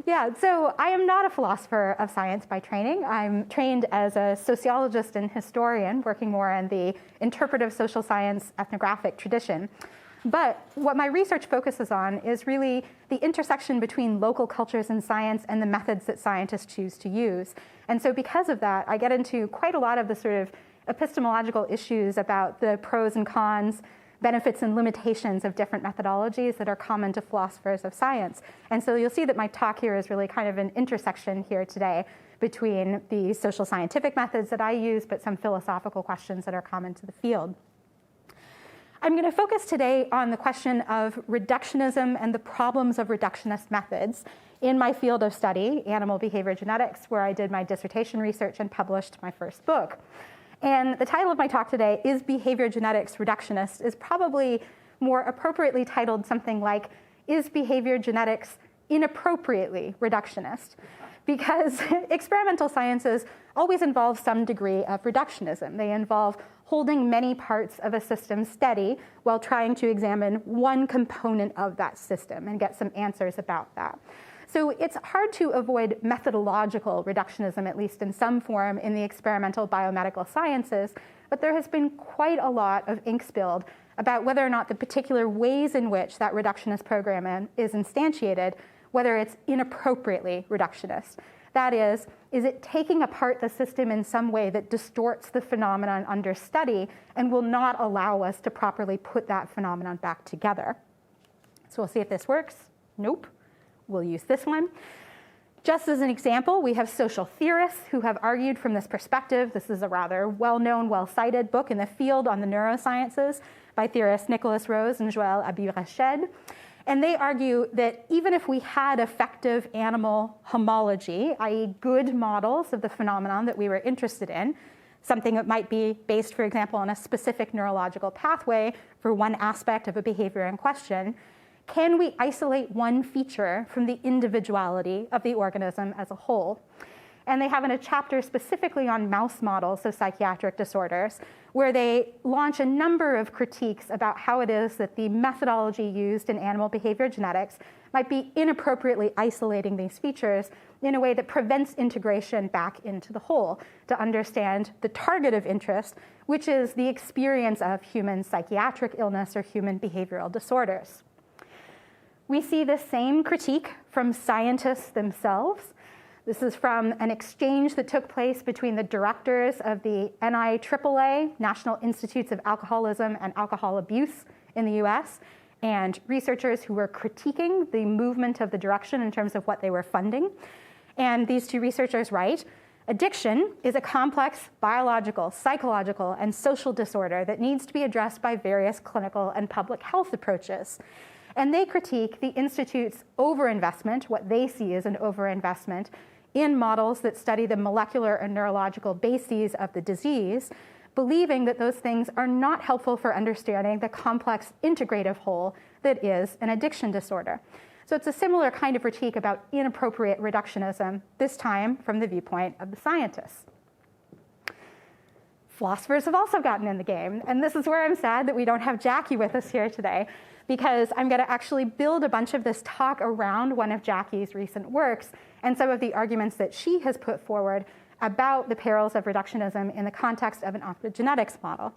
Yeah, so I am not a philosopher of science by training. I'm trained as a sociologist and historian, working more in the interpretive social science ethnographic tradition. But what my research focuses on is really the intersection between local cultures and science and the methods that scientists choose to use. And so because of that, I get into quite a lot of the sort of epistemological issues about the pros and cons, benefits and limitations of different methodologies that are common to philosophers of science. And so you'll see that my talk here is really kind of an intersection here today between the social scientific methods that I use, but some philosophical questions that are common to the field. I'm going to focus today on the question of reductionism and the problems of reductionist methods in my field of study, animal behavior genetics, where I did my dissertation research and published my first book. And the title of my talk today, Is Behavior Genetics Reductionist, is probably more appropriately titled something like, Is Behavior Genetics Inappropriately Reductionist? Because experimental sciences always involve some degree of reductionism. They involve holding many parts of a system steady while trying to examine one component of that system and get some answers about that. So it's hard to avoid methodological reductionism, at least in some form, in the experimental biomedical sciences, but there has been quite a lot of ink spilled about whether or not the particular ways in which that reductionist program is instantiated, whether it's inappropriately reductionist. That is it taking apart the system in some way that distorts the phenomenon under study and will not allow us to properly put that phenomenon back together? So we'll see if this works. Nope. We'll use this one. Just as an example, we have social theorists who have argued from this perspective. This is a rather well-known, well-cited book in the field on the neurosciences by theorists Nicoles Rose and Joël Abu-Rached. And they argue that even if we had effective animal homology, i.e. good models of the phenomenon that we were interested in, something that might be based, for example, on a specific neurological pathway for one aspect of a behavior in question, can we isolate one feature from the individuality of the organism as a whole? And they have in a chapter specifically on mouse models of psychiatric disorders, where they launch a number of critiques about how it is that the methodology used in animal behavior genetics might be inappropriately isolating these features in a way that prevents integration back into the whole to understand the target of interest, which is the experience of human psychiatric illness or human behavioral disorders. We see the same critique from scientists themselves. This is from an exchange that took place between the directors of the NIAAA, National Institutes of Alcoholism and Alcohol Abuse in the US, and researchers who were critiquing the movement of the direction in terms of what they were funding. And these two researchers write, addiction is a complex biological, psychological, and social disorder that needs to be addressed by various clinical and public health approaches. And they critique the Institute's overinvestment, what they see as an overinvestment, in models that study the molecular and neurological bases of the disease, believing that those things are not helpful for understanding the complex integrative whole that is an addiction disorder. So it's a similar kind of critique about inappropriate reductionism, this time from the viewpoint of the scientists. Philosophers have also gotten in the game, and this is where I'm sad that we don't have Jackie with us here today, because I'm going to actually build a bunch of this talk around one of Jackie's recent works and some of the arguments that she has put forward about the perils of reductionism in the context of an optogenetics model.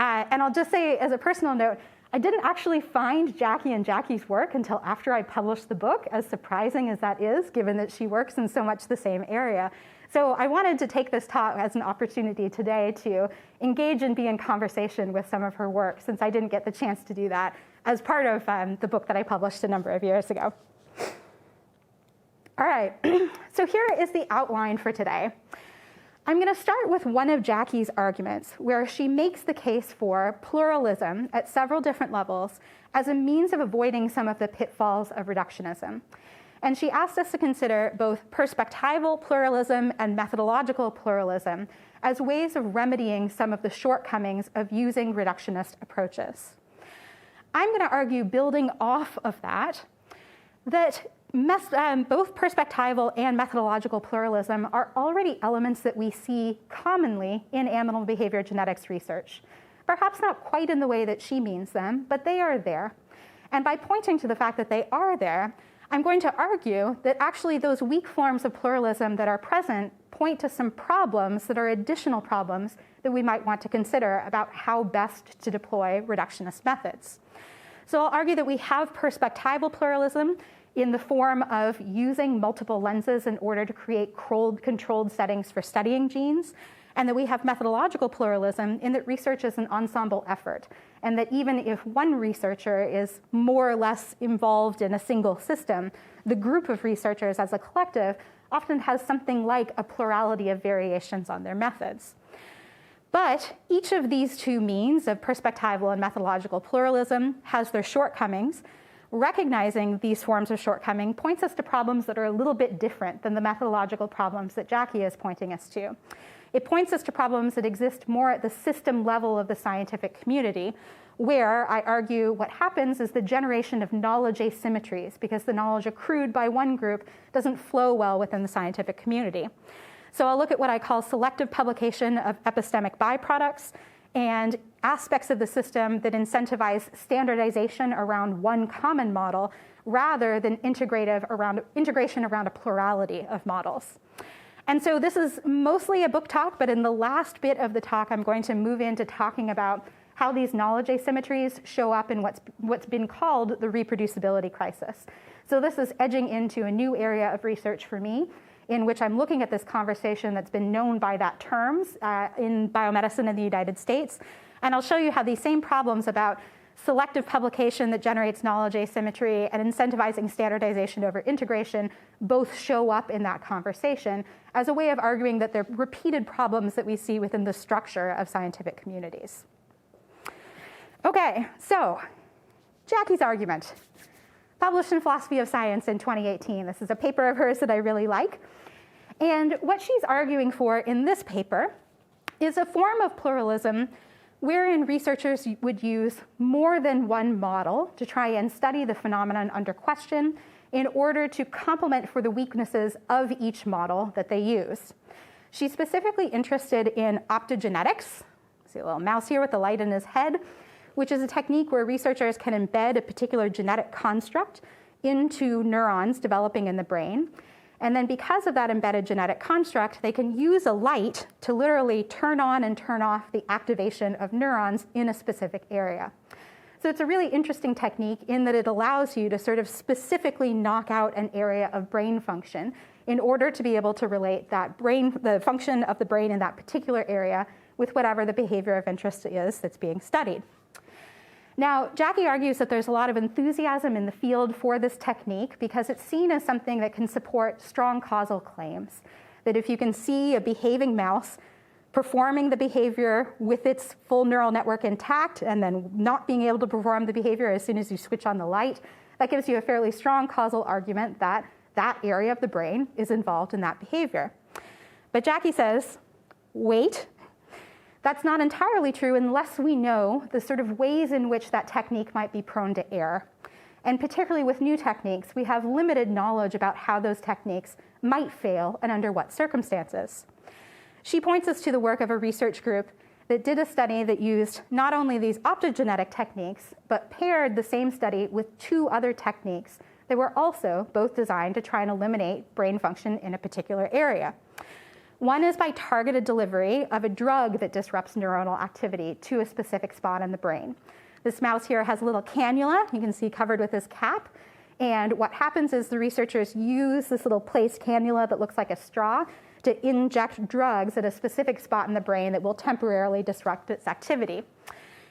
And I'll just say, as a personal note, I didn't actually find Jackie and Jackie's work until after I published the book, as surprising as that is, given that she works in so much the same area. So I wanted to take this talk as an opportunity today to engage and be in conversation with some of her work, since I didn't get the chance to do that as part of the book that I published a number of years ago. All right, so here is the outline for today. I'm going to start with one of Jackie's arguments, where she makes the case for pluralism at several different levels as a means of avoiding some of the pitfalls of reductionism. And she asked us to consider both perspectival pluralism and methodological pluralism as ways of remedying some of the shortcomings of using reductionist approaches. I'm going to argue, building off of that both perspectival and methodological pluralism are already elements that we see commonly in animal behavior genetics research. Perhaps not quite in the way that she means them, but they are there. And by pointing to the fact that they are there, I'm going to argue that actually those weak forms of pluralism that are present point to some problems that are additional problems that we might want to consider about how best to deploy reductionist methods. So I'll argue that we have perspectival pluralism in the form of using multiple lenses in order to create controlled settings for studying genes, and that we have methodological pluralism in that research is an ensemble effort, and that even if one researcher is more or less involved in a single system, the group of researchers as a collective often has something like a plurality of variations on their methods. But each of these two means of perspectival and methodological pluralism has their shortcomings. Recognizing these forms of shortcoming points us to problems that are a little bit different than the methodological problems that Jackie is pointing us to. It points us to problems that exist more at the system level of the scientific community, where I argue what happens is the generation of knowledge asymmetries, because the knowledge accrued by one group doesn't flow well within the scientific community. So I'll look at what I call selective publication of epistemic byproducts and aspects of the system that incentivize standardization around one common model rather than integration around a plurality of models. And so this is mostly a book talk, but in the last bit of the talk, I'm going to move into talking about how these knowledge asymmetries show up in what's been called the reproducibility crisis. So this is edging into a new area of research for me, in which I'm looking at this conversation that's been known by that terms in biomedicine in the United States. And I'll show you how these same problems about selective publication that generates knowledge asymmetry and incentivizing standardization over integration both show up in that conversation as a way of arguing that they're repeated problems that we see within the structure of scientific communities. Okay, so Jackie's argument, published in Philosophy of Science in 2018. This is a paper of hers that I really like. And what she's arguing for in this paper is a form of pluralism wherein researchers would use more than one model to try and study the phenomenon under question in order to complement for the weaknesses of each model that they use. She's specifically interested in optogenetics. See a little mouse here with the light in his head, which is a technique where researchers can embed a particular genetic construct into neurons developing in the brain. And then because of that embedded genetic construct, they can use a light to literally turn on and turn off the activation of neurons in a specific area. So it's a really interesting technique in that it allows you to sort of specifically knock out an area of brain function in order to be able to relate the function of the brain in that particular area with whatever the behavior of interest is that's being studied. Now, Jackie argues that there's a lot of enthusiasm in the field for this technique because it's seen as something that can support strong causal claims. That if you can see a behaving mouse performing the behavior with its full neural network intact and then not being able to perform the behavior as soon as you switch on the light, that gives you a fairly strong causal argument that that area of the brain is involved in that behavior. But Jackie says, wait. That's not entirely true unless we know the sort of ways in which that technique might be prone to error. And particularly with new techniques, we have limited knowledge about how those techniques might fail and under what circumstances. She points us to the work of a research group that did a study that used not only these optogenetic techniques, but paired the same study with two other techniques that were also both designed to try and eliminate brain function in a particular area. One is by targeted delivery of a drug that disrupts neuronal activity to a specific spot in the brain. This mouse here has a little cannula, you can see covered with this cap. And what happens is the researchers use this little placed cannula that looks like a straw to inject drugs at a specific spot in the brain that will temporarily disrupt its activity.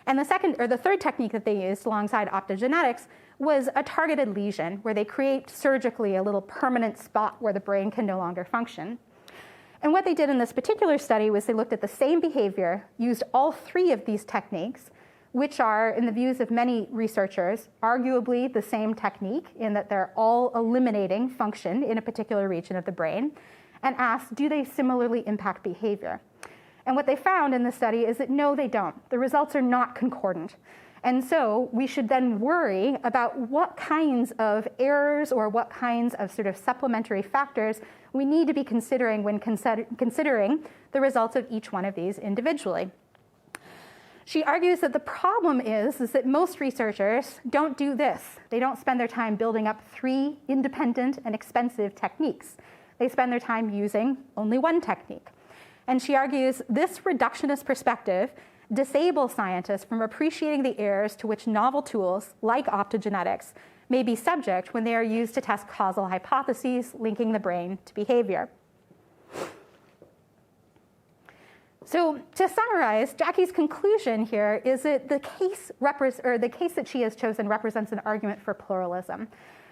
And the third technique that they used alongside optogenetics was a targeted lesion, where they create surgically a little permanent spot where the brain can no longer function. And what they did in this particular study was they looked at the same behavior, used all three of these techniques, which are, in the views of many researchers, arguably the same technique in that they're all eliminating function in a particular region of the brain, and asked, do they similarly impact behavior? And what they found in the study is that no, they don't. The results are not concordant. And so we should then worry about what kinds of errors or what kinds of sort of supplementary factors we need to be considering when considering the results of each one of these individually. She argues that the problem is that most researchers don't do this. They don't spend their time building up 3 independent and expensive techniques. They spend their time using only one technique. And she argues this reductionist perspective disables scientists from appreciating the errors to which novel tools, like optogenetics, may be subject when they are used to test causal hypotheses linking the brain to behavior. So to summarize, Jackie's conclusion here is that the case that she has chosen represents an argument for pluralism.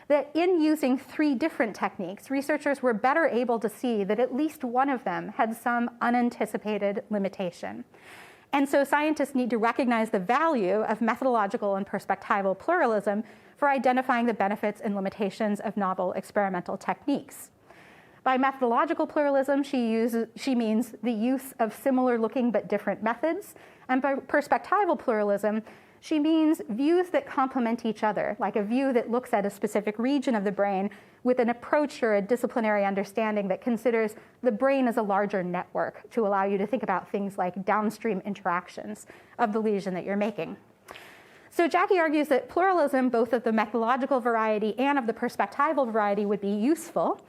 That in using 3 different techniques, researchers were better able to see that at least one of them had some unanticipated limitation. And so scientists need to recognize the value of methodological and perspectival pluralism for identifying the benefits and limitations of novel experimental techniques. By methodological pluralism, she means the use of similar-looking but different methods. And by perspectival pluralism, she means views that complement each other, like a view that looks at a specific region of the brain with an approach or a disciplinary understanding that considers the brain as a larger network to allow you to think about things like downstream interactions of the lesion that you're making. So Jackie argues that pluralism, both of the methodological variety and of the perspectival variety, would be useful.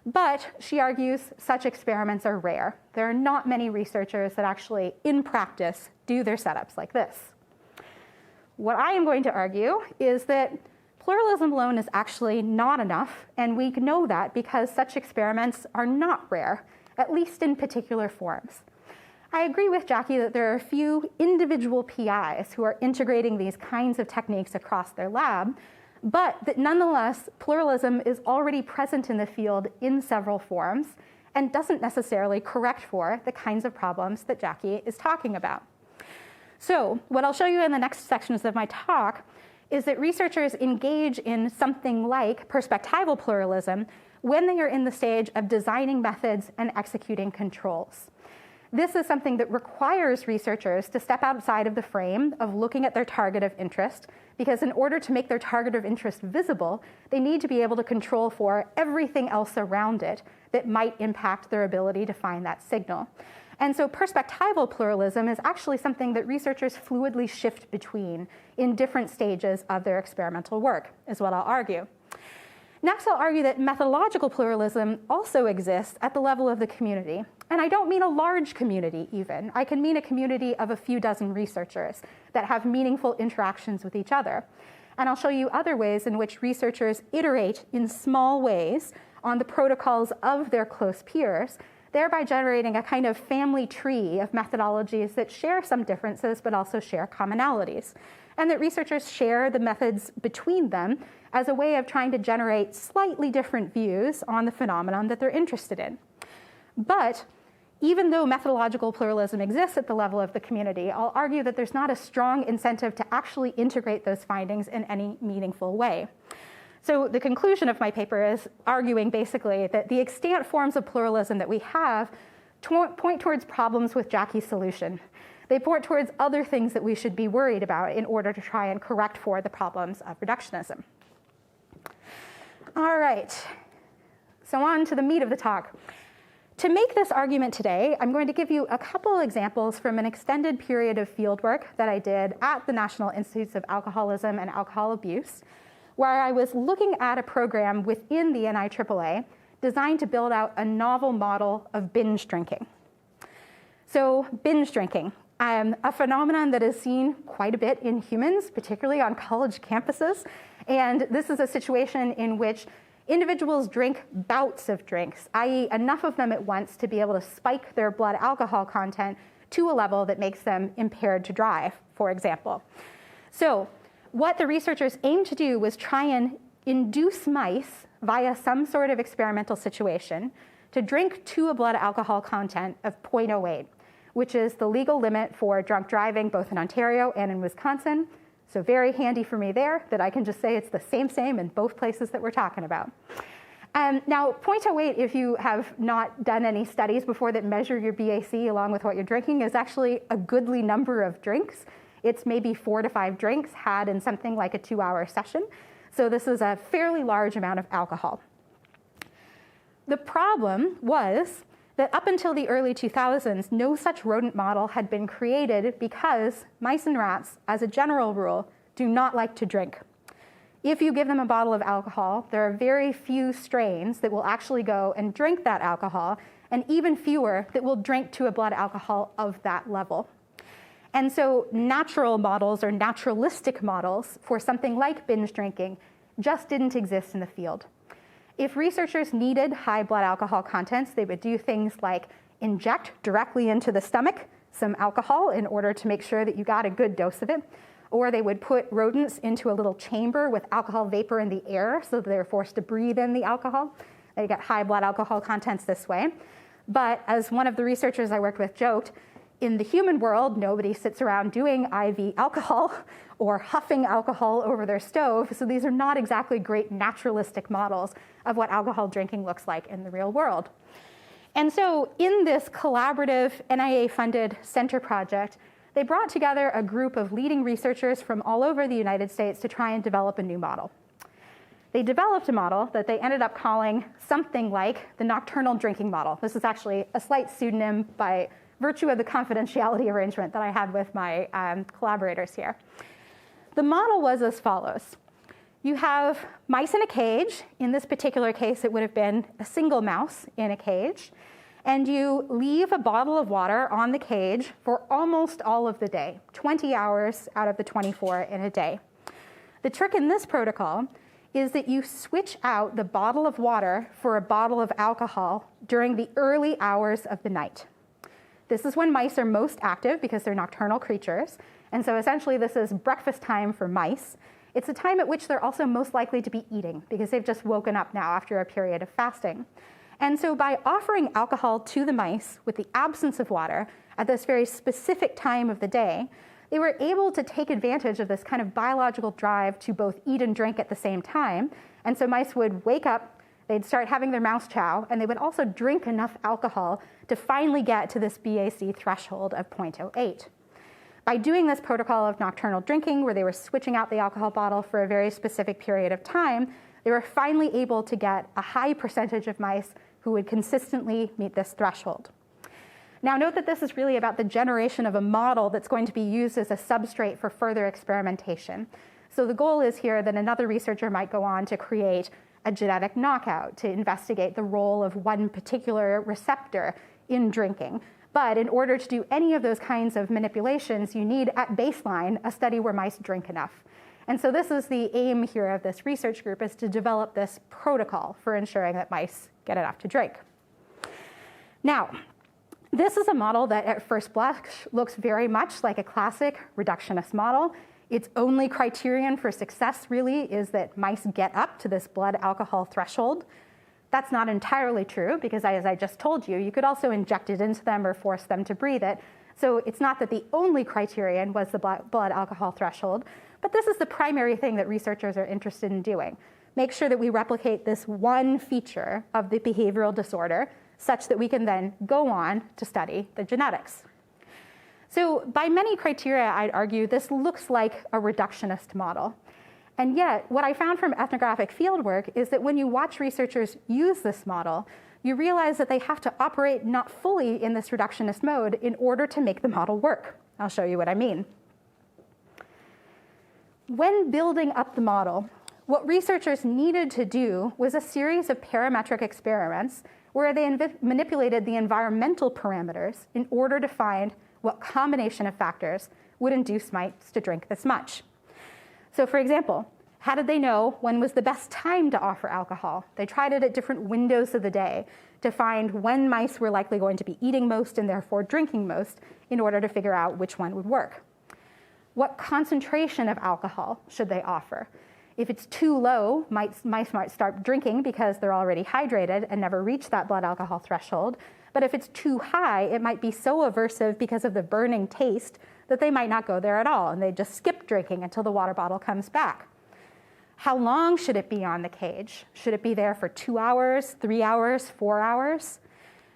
But she argues such experiments are rare. There are not many researchers that actually, in practice, do their setups like this. What I am going to argue is that pluralism alone is actually not enough, and we know that because such experiments are not rare, at least in particular forms. I agree with Jackie that there are a few individual PIs who are integrating these kinds of techniques across their lab, but that nonetheless, pluralism is already present in the field in several forms and doesn't necessarily correct for the kinds of problems that Jackie is talking about. So what I'll show you in the next sections of my talk is that researchers engage in something like perspectival pluralism when they are in the stage of designing methods and executing controls. This is something that requires researchers to step outside of the frame of looking at their target of interest, because in order to make their target of interest visible, they need to be able to control for everything else around it that might impact their ability to find that signal. And so perspectival pluralism is actually something that researchers fluidly shift between in different stages of their experimental work, is what I'll argue. Next, I'll argue that methodological pluralism also exists at the level of the community. And I don't mean a large community even. I can mean a community of a few dozen researchers that have meaningful interactions with each other. And I'll show you other ways in which researchers iterate in small ways on the protocols of their close peers, thereby generating a kind of family tree of methodologies that share some differences but also share commonalities. And that researchers share the methods between them as a way of trying to generate slightly different views on the phenomenon that they're interested in. But even though methodological pluralism exists at the level of the community, I'll argue that there's not a strong incentive to actually integrate those findings in any meaningful way. So the conclusion of my paper is arguing basically that the extant forms of pluralism that we have point towards problems with Jackie's solution. They point towards other things that we should be worried about in order to try and correct for the problems of reductionism. All right, so on to the meat of the talk. To make this argument today, I'm going to give you a couple examples from an extended period of fieldwork that I did at the National Institutes of Alcoholism and Alcohol Abuse, where I was looking at a program within the NIAAA designed to build out a novel model of binge drinking. So binge drinking, a phenomenon that is seen quite a bit in humans, particularly on college campuses. And this is a situation in which individuals drink bouts of drinks, i.e. enough of them at once to be able to spike their blood alcohol content to a level that makes them impaired to drive, for example. So what the researchers aimed to do was try and induce mice via some sort of experimental situation to drink to a blood alcohol content of 0.08, which is the legal limit for drunk driving both in Ontario and in Wisconsin. So very handy for me there that I can just say it's the same in both places that we're talking about. Now, 0.08, if you have not done any studies before that measure your BAC along with what you're drinking, is actually a goodly number of drinks. It's maybe 4 to 5 drinks had in something like a 2-hour session. So this is a fairly large amount of alcohol. The problem was that up until the early 2000s, no such rodent model had been created because mice and rats, as a general rule, do not like to drink. If you give them a bottle of alcohol, there are very few strains that will actually go and drink that alcohol, and even fewer that will drink to a blood alcohol of that level. And so natural models or naturalistic models for something like binge drinking just didn't exist in the field. If researchers needed high blood alcohol contents, they would do things like inject directly into the stomach some alcohol in order to make sure that you got a good dose of it. Or they would put rodents into a little chamber with alcohol vapor in the air so that they're forced to breathe in the alcohol. They get high blood alcohol contents this way. But as one of the researchers I worked with joked, in the human world, nobody sits around doing IV alcohol or huffing alcohol over their stove. So these are not exactly great naturalistic models of what alcohol drinking looks like in the real world. And so in this collaborative NIA-funded center project, they brought together a group of leading researchers from all over the United States to try and develop a new model. They developed a model that they ended up calling something like the nocturnal drinking model. This is actually a slight pseudonym by virtue of the confidentiality arrangement that I had with my collaborators here. The model was as follows. You have mice in a cage. In this particular case, it would have been a single mouse in a cage. And you leave a bottle of water on the cage for almost all of the day, 20 hours out of the 24 in a day. The trick in this protocol is that you switch out the bottle of water for a bottle of alcohol during the early hours of the night. This is when mice are most active because they're nocturnal creatures. And so essentially this is breakfast time for mice. It's a time at which they're also most likely to be eating because they've just woken up now after a period of fasting. And so by offering alcohol to the mice with the absence of water at this very specific time of the day, they were able to take advantage of this kind of biological drive to both eat and drink at the same time. And so mice would wake up, they'd start having their mouse chow, and they would also drink enough alcohol to finally get to this BAC threshold of 0.08. By doing this protocol of nocturnal drinking, where they were switching out the alcohol bottle for a very specific period of time, they were finally able to get a high percentage of mice who would consistently meet this threshold. Now note that this is really about the generation of a model that's going to be used as a substrate for further experimentation. So the goal is here that another researcher might go on to create a genetic knockout to investigate the role of one particular receptor in drinking. But in order to do any of those kinds of manipulations, you need at baseline a study where mice drink enough. And so this is the aim here of this research group, is to develop this protocol for ensuring that mice get enough to drink. Now, this is a model that at first blush looks very much like a classic reductionist model. Its only criterion for success really is that mice get up to this blood alcohol threshold. That's not entirely true because, as I just told you, you could also inject it into them or force them to breathe it. So it's not that the only criterion was the blood alcohol threshold, but this is the primary thing that researchers are interested in doing. Make sure that we replicate this one feature of the behavioral disorder such that we can then go on to study the genetics. So by many criteria, I'd argue this looks like a reductionist model. And yet, what I found from ethnographic fieldwork is that when you watch researchers use this model, you realize that they have to operate not fully in this reductionist mode in order to make the model work. I'll show you what I mean. When building up the model, what researchers needed to do was a series of parametric experiments where they manipulated the environmental parameters in order to find what combination of factors would induce mice to drink this much. So for example, how did they know when was the best time to offer alcohol? They tried it at different windows of the day to find when mice were likely going to be eating most and therefore drinking most in order to figure out which one would work. What concentration of alcohol should they offer? If it's too low, mice might start drinking because they're already hydrated and never reach that blood alcohol threshold. But if it's too high, it might be so aversive because of the burning taste that they might not go there at all, and they just skip drinking until the water bottle comes back. How long should it be on the cage? Should it be there for 2 hours, 3 hours, 4 hours?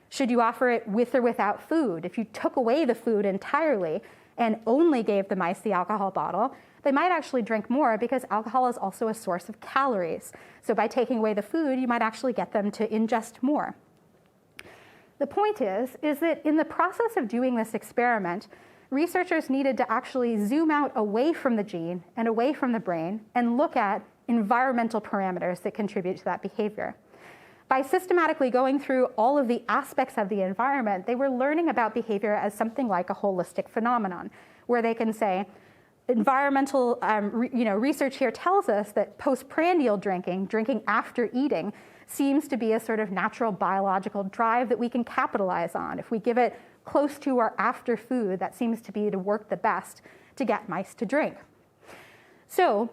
Should you offer it with or without food? If you took away the food entirely and only gave the mice the alcohol bottle, they might actually drink more because alcohol is also a source of calories. So by taking away the food, you might actually get them to ingest more. The point is that in the process of doing this experiment, researchers needed to actually zoom out away from the gene and away from the brain and look at environmental parameters that contribute to that behavior. By systematically going through all of the aspects of the environment, they were learning about behavior as something like a holistic phenomenon, where they can say, environmental research here tells us that postprandial drinking after eating, seems to be a sort of natural biological drive that we can capitalize on. If we give it close to or after food, that seems to be to work the best to get mice to drink. So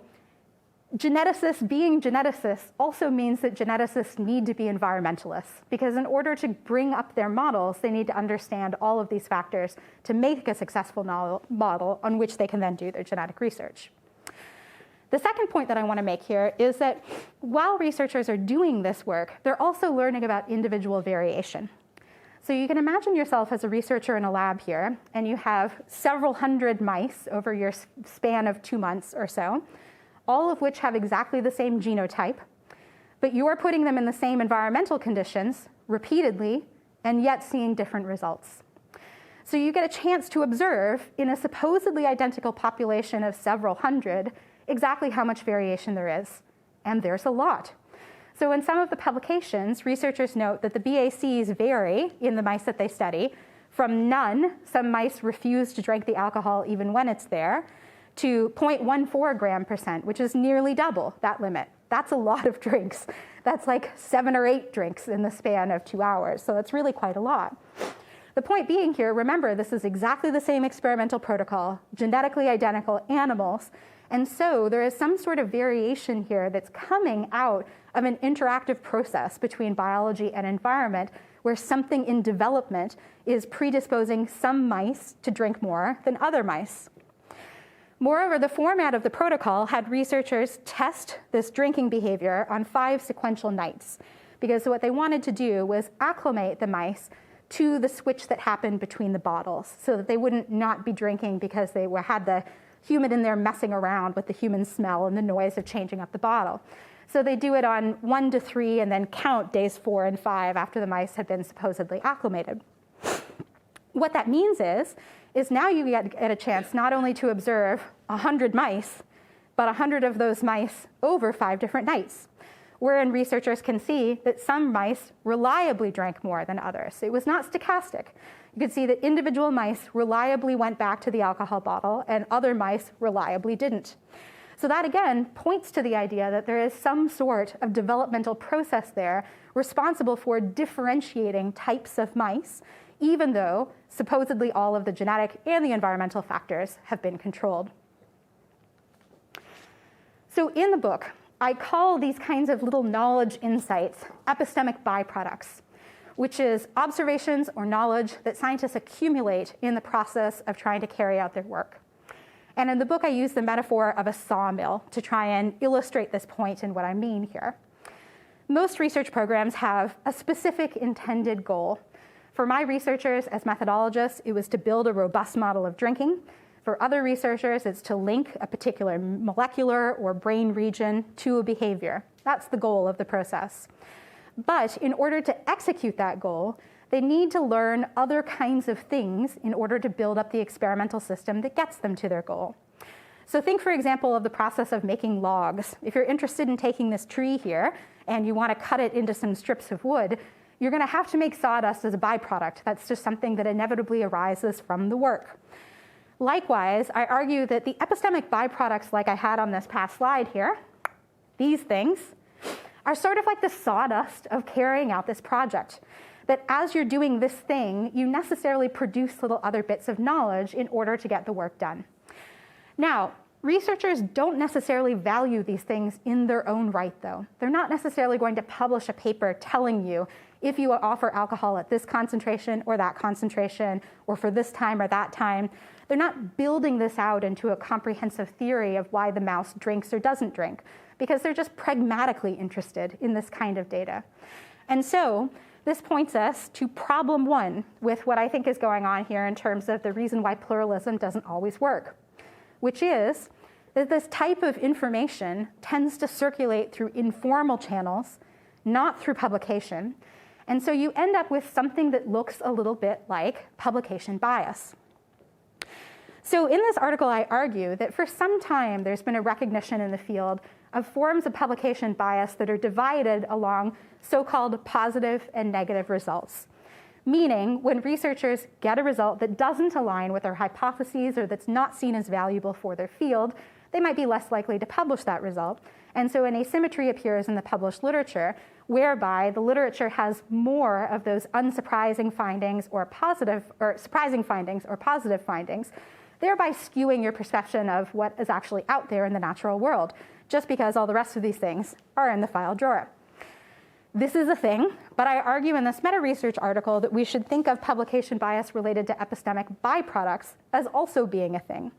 geneticists being geneticists also means that geneticists need to be environmentalists, because in order to bring up their models, they need to understand all of these factors to make a successful model on which they can then do their genetic research. The second point that I want to make here is that while researchers are doing this work, they're also learning about individual variation. So you can imagine yourself as a researcher in a lab here, and you have several hundred mice over your span of 2 months or so, all of which have exactly the same genotype, but you are putting them in the same environmental conditions repeatedly and yet seeing different results. So you get a chance to observe in a supposedly identical population of several hundred exactly how much variation there is, and there's a lot. So in some of the publications, researchers note that the BACs vary in the mice that they study from none, some mice refuse to drink the alcohol even when it's there, to 0.14 gram %, which is nearly double that limit. That's a lot of drinks. That's like 7 or 8 drinks in the span of 2 hours, so it's really quite a lot. The point being here, remember, this is exactly the same experimental protocol, genetically identical animals, and so there is some sort of variation here that's coming out of an interactive process between biology and environment, where something in development is predisposing some mice to drink more than other mice. Moreover, the format of the protocol had researchers test this drinking behavior on 5 sequential nights, because what they wanted to do was acclimate the mice to the switch that happened between the bottles, so that they wouldn't not be drinking because they had the human in there messing around with the human smell and the noise of changing up the bottle. So they do it on 1 to 3 and then count days 4 and 5 after the mice had been supposedly acclimated. What that means is now you get a chance not only to observe 100 mice, but 100 of those mice over 5 different nights, wherein researchers can see that some mice reliably drank more than others. It was not stochastic. You could see that individual mice reliably went back to the alcohol bottle and other mice reliably didn't. So that again points to the idea that there is some sort of developmental process there responsible for differentiating types of mice, even though supposedly all of the genetic and the environmental factors have been controlled. So in the book, I call these kinds of little knowledge insights epistemic byproducts, which is observations or knowledge that scientists accumulate in the process of trying to carry out their work. And in the book, I use the metaphor of a sawmill to try and illustrate this point and what I mean here. Most research programs have a specific intended goal. For my researchers as methodologists, it was to build a robust model of drinking. For other researchers, it's to link a particular molecular or brain region to a behavior. That's the goal of the process. But in order to execute that goal, they need to learn other kinds of things in order to build up the experimental system that gets them to their goal. So think, for example, of the process of making logs. If you're interested in taking this tree here and you want to cut it into some strips of wood, you're going to have to make sawdust as a byproduct. That's just something that inevitably arises from the work. Likewise, I argue that the epistemic byproducts, like I had on this past slide here, these things, are sort of like the sawdust of carrying out this project. That as you're doing this thing, you necessarily produce little other bits of knowledge in order to get the work done. Now, researchers don't necessarily value these things in their own right, though. They're not necessarily going to publish a paper telling you if you offer alcohol at this concentration or that concentration, or for this time or that time. They're not building this out into a comprehensive theory of why the mouse drinks or doesn't drink, because they're just pragmatically interested in this kind of data. And so this points us to problem 1 with what I think is going on here in terms of the reason why pluralism doesn't always work, which is that this type of information tends to circulate through informal channels, not through publication. And so you end up with something that looks a little bit like publication bias. So in this article, I argue that for some time, there's been a recognition in the field of forms of publication bias that are divided along so-called positive and negative results. Meaning, when researchers get a result that doesn't align with their hypotheses or that's not seen as valuable for their field, they might be less likely to publish that result. And so an asymmetry appears in the published literature, whereby the literature has more of those unsurprising findings or surprising findings or positive findings, thereby skewing your perception of what is actually out there in the natural world, just because all the rest of these things are in the file drawer. This is a thing, but I argue in this meta-research article that we should think of publication bias related to epistemic byproducts as also being a thing.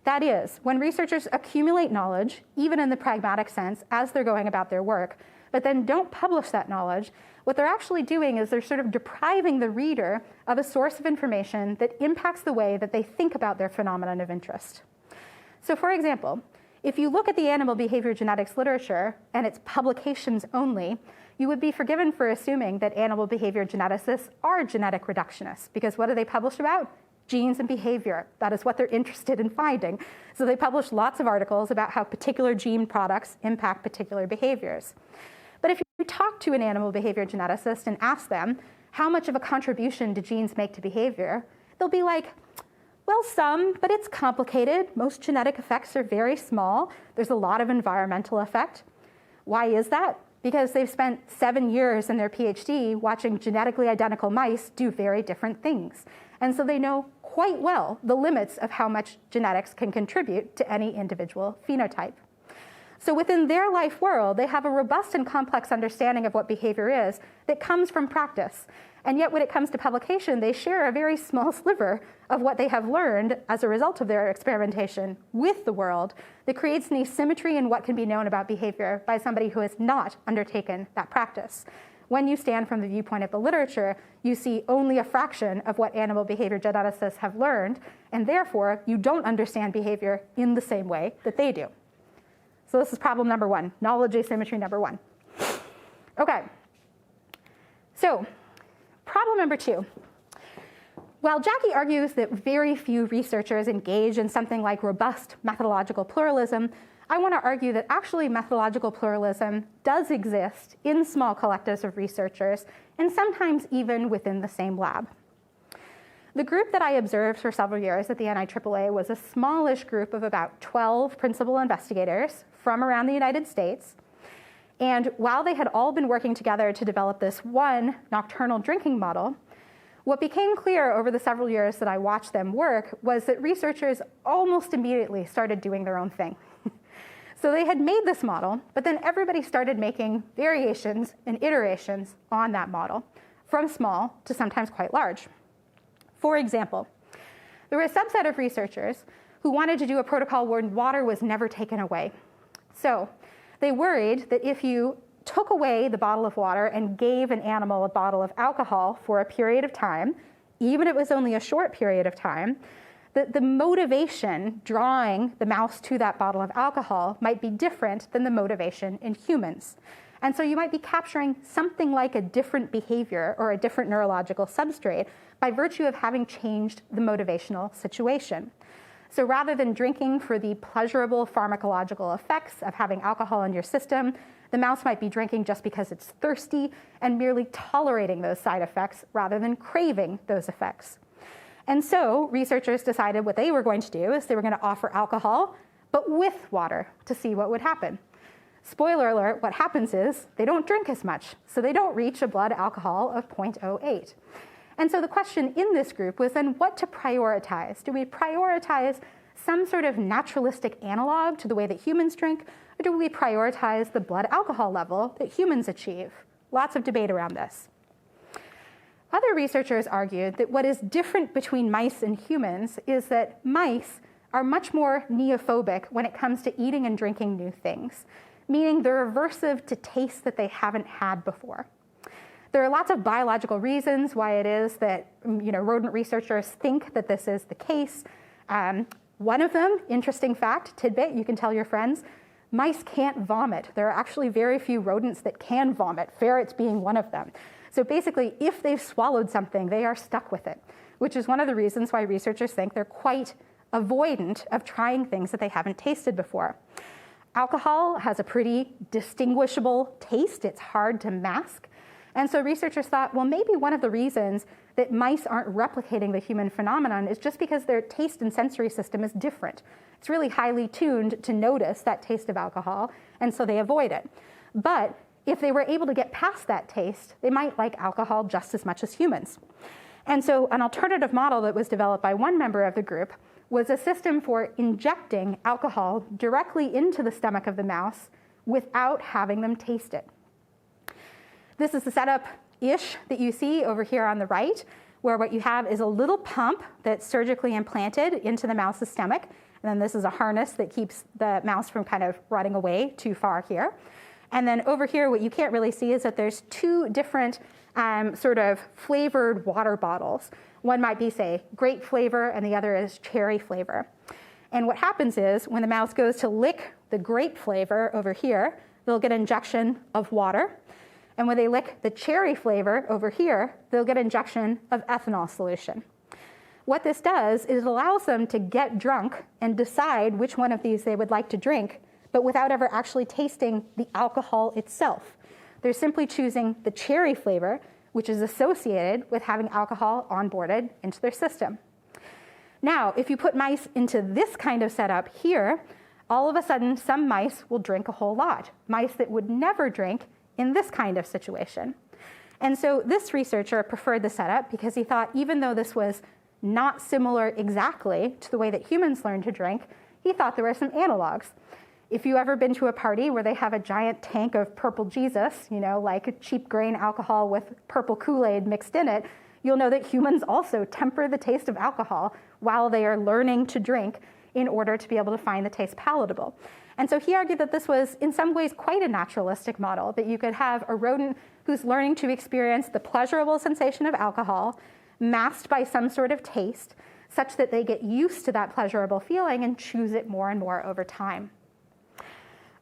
That is, when researchers accumulate knowledge, even in the pragmatic sense, as they're going about their work, but then don't publish that knowledge, what they're actually doing is they're sort of depriving the reader of a source of information that impacts the way that they think about their phenomenon of interest. So for example, if you look at the animal behavior genetics literature and its publications only, you would be forgiven for assuming that animal behavior geneticists are genetic reductionists, because what do they publish about? Genes and behavior. That is what they're interested in finding. So they publish lots of articles about how particular gene products impact particular behaviors. But if you talk to an animal behavior geneticist and ask them, how much of a contribution do genes make to behavior? They'll be like, well, some, but it's complicated. Most genetic effects are very small. There's a lot of environmental effect. Why is that? Because they've spent 7 years in their PhD watching genetically identical mice do very different things. And so they know quite well the limits of how much genetics can contribute to any individual phenotype. So within their life world, they have a robust and complex understanding of what behavior is that comes from practice. And yet when it comes to publication, they share a very small sliver of what they have learned as a result of their experimentation with the world that creates an asymmetry in what can be known about behavior by somebody who has not undertaken that practice. When you stand from the viewpoint of the literature, you see only a fraction of what animal behavior geneticists have learned, and therefore you don't understand behavior in the same way that they do. So this is problem number one, knowledge asymmetry number one. Okay, so problem number two. While Jackie argues that very few researchers engage in something like robust methodological pluralism, I want to argue that actually methodological pluralism does exist in small collectives of researchers, and sometimes even within the same lab. The group that I observed for several years at the NIAAA was a smallish group of about 12 principal investigators from around the United States. And while they had all been working together to develop this one nocturnal drinking model, what became clear over the several years that I watched them work was that researchers almost immediately started doing their own thing. So they had made this model, but then everybody started making variations and iterations on that model, from small to sometimes quite large. For example, there were a subset of researchers who wanted to do a protocol where water was never taken away. So they worried that if you took away the bottle of water and gave an animal a bottle of alcohol for a period of time, even if it was only a short period of time, that the motivation drawing the mouse to that bottle of alcohol might be different than the motivation in humans. And so you might be capturing something like a different behavior or a different neurological substrate by virtue of having changed the motivational situation. So rather than drinking for the pleasurable pharmacological effects of having alcohol in your system, the mouse might be drinking just because it's thirsty and merely tolerating those side effects rather than craving those effects. And so researchers decided what they were going to do is they were going to offer alcohol, but with water to see what would happen. Spoiler alert, what happens is they don't drink as much, so they don't reach a blood alcohol of 0.08. And so the question in this group was then what to prioritize. Do we prioritize some sort of naturalistic analog to the way that humans drink, or do we prioritize the blood alcohol level that humans achieve? Lots of debate around this. Other researchers argued that what is different between mice and humans is that mice are much more neophobic when it comes to eating and drinking new things, meaning they're aversive to tastes that they haven't had before. There are lots of biological reasons why it is that rodent researchers think that this is the case. One of them, interesting fact, tidbit, you can tell your friends, mice can't vomit. There are actually very few rodents that can vomit, ferrets being one of them. So basically, if they've swallowed something, they are stuck with it, which is one of the reasons why researchers think they're quite avoidant of trying things that they haven't tasted before. Alcohol has a pretty distinguishable taste. It's hard to mask. And so researchers thought, well, maybe one of the reasons that mice aren't replicating the human phenomenon is just because their taste and sensory system is different. It's really highly tuned to notice that taste of alcohol, and so they avoid it. But if they were able to get past that taste, they might like alcohol just as much as humans. And so an alternative model that was developed by one member of the group was a system for injecting alcohol directly into the stomach of the mouse without having them taste it. This is the setup-ish that you see over here on the right, where what you have is a little pump that's surgically implanted into the mouse's stomach. And then this is a harness that keeps the mouse from kind of running away too far here. And then over here, what you can't really see is that there's two different sort of flavored water bottles. One might be, say, grape flavor, and the other is cherry flavor. And what happens is when the mouse goes to lick the grape flavor over here, they'll get an injection of water. And when they lick the cherry flavor over here, they'll get an injection of ethanol solution. What this does is it allows them to get drunk and decide which one of these they would like to drink, but without ever actually tasting the alcohol itself. They're simply choosing the cherry flavor, which is associated with having alcohol onboarded into their system. Now, if you put mice into this kind of setup here, all of a sudden some mice will drink a whole lot, mice that would never drink in this kind of situation. And so this researcher preferred the setup because he thought even though this was not similar exactly to the way that humans learn to drink, he thought there were some analogs. If you've ever been to a party where they have a giant tank of purple Jesus, like cheap grain alcohol with purple Kool-Aid mixed in it, you'll know that humans also temper the taste of alcohol while they are learning to drink in order to be able to find the taste palatable. And so he argued that this was, in some ways, quite a naturalistic model, that you could have a rodent who's learning to experience the pleasurable sensation of alcohol masked by some sort of taste, such that they get used to that pleasurable feeling and choose it more and more over time.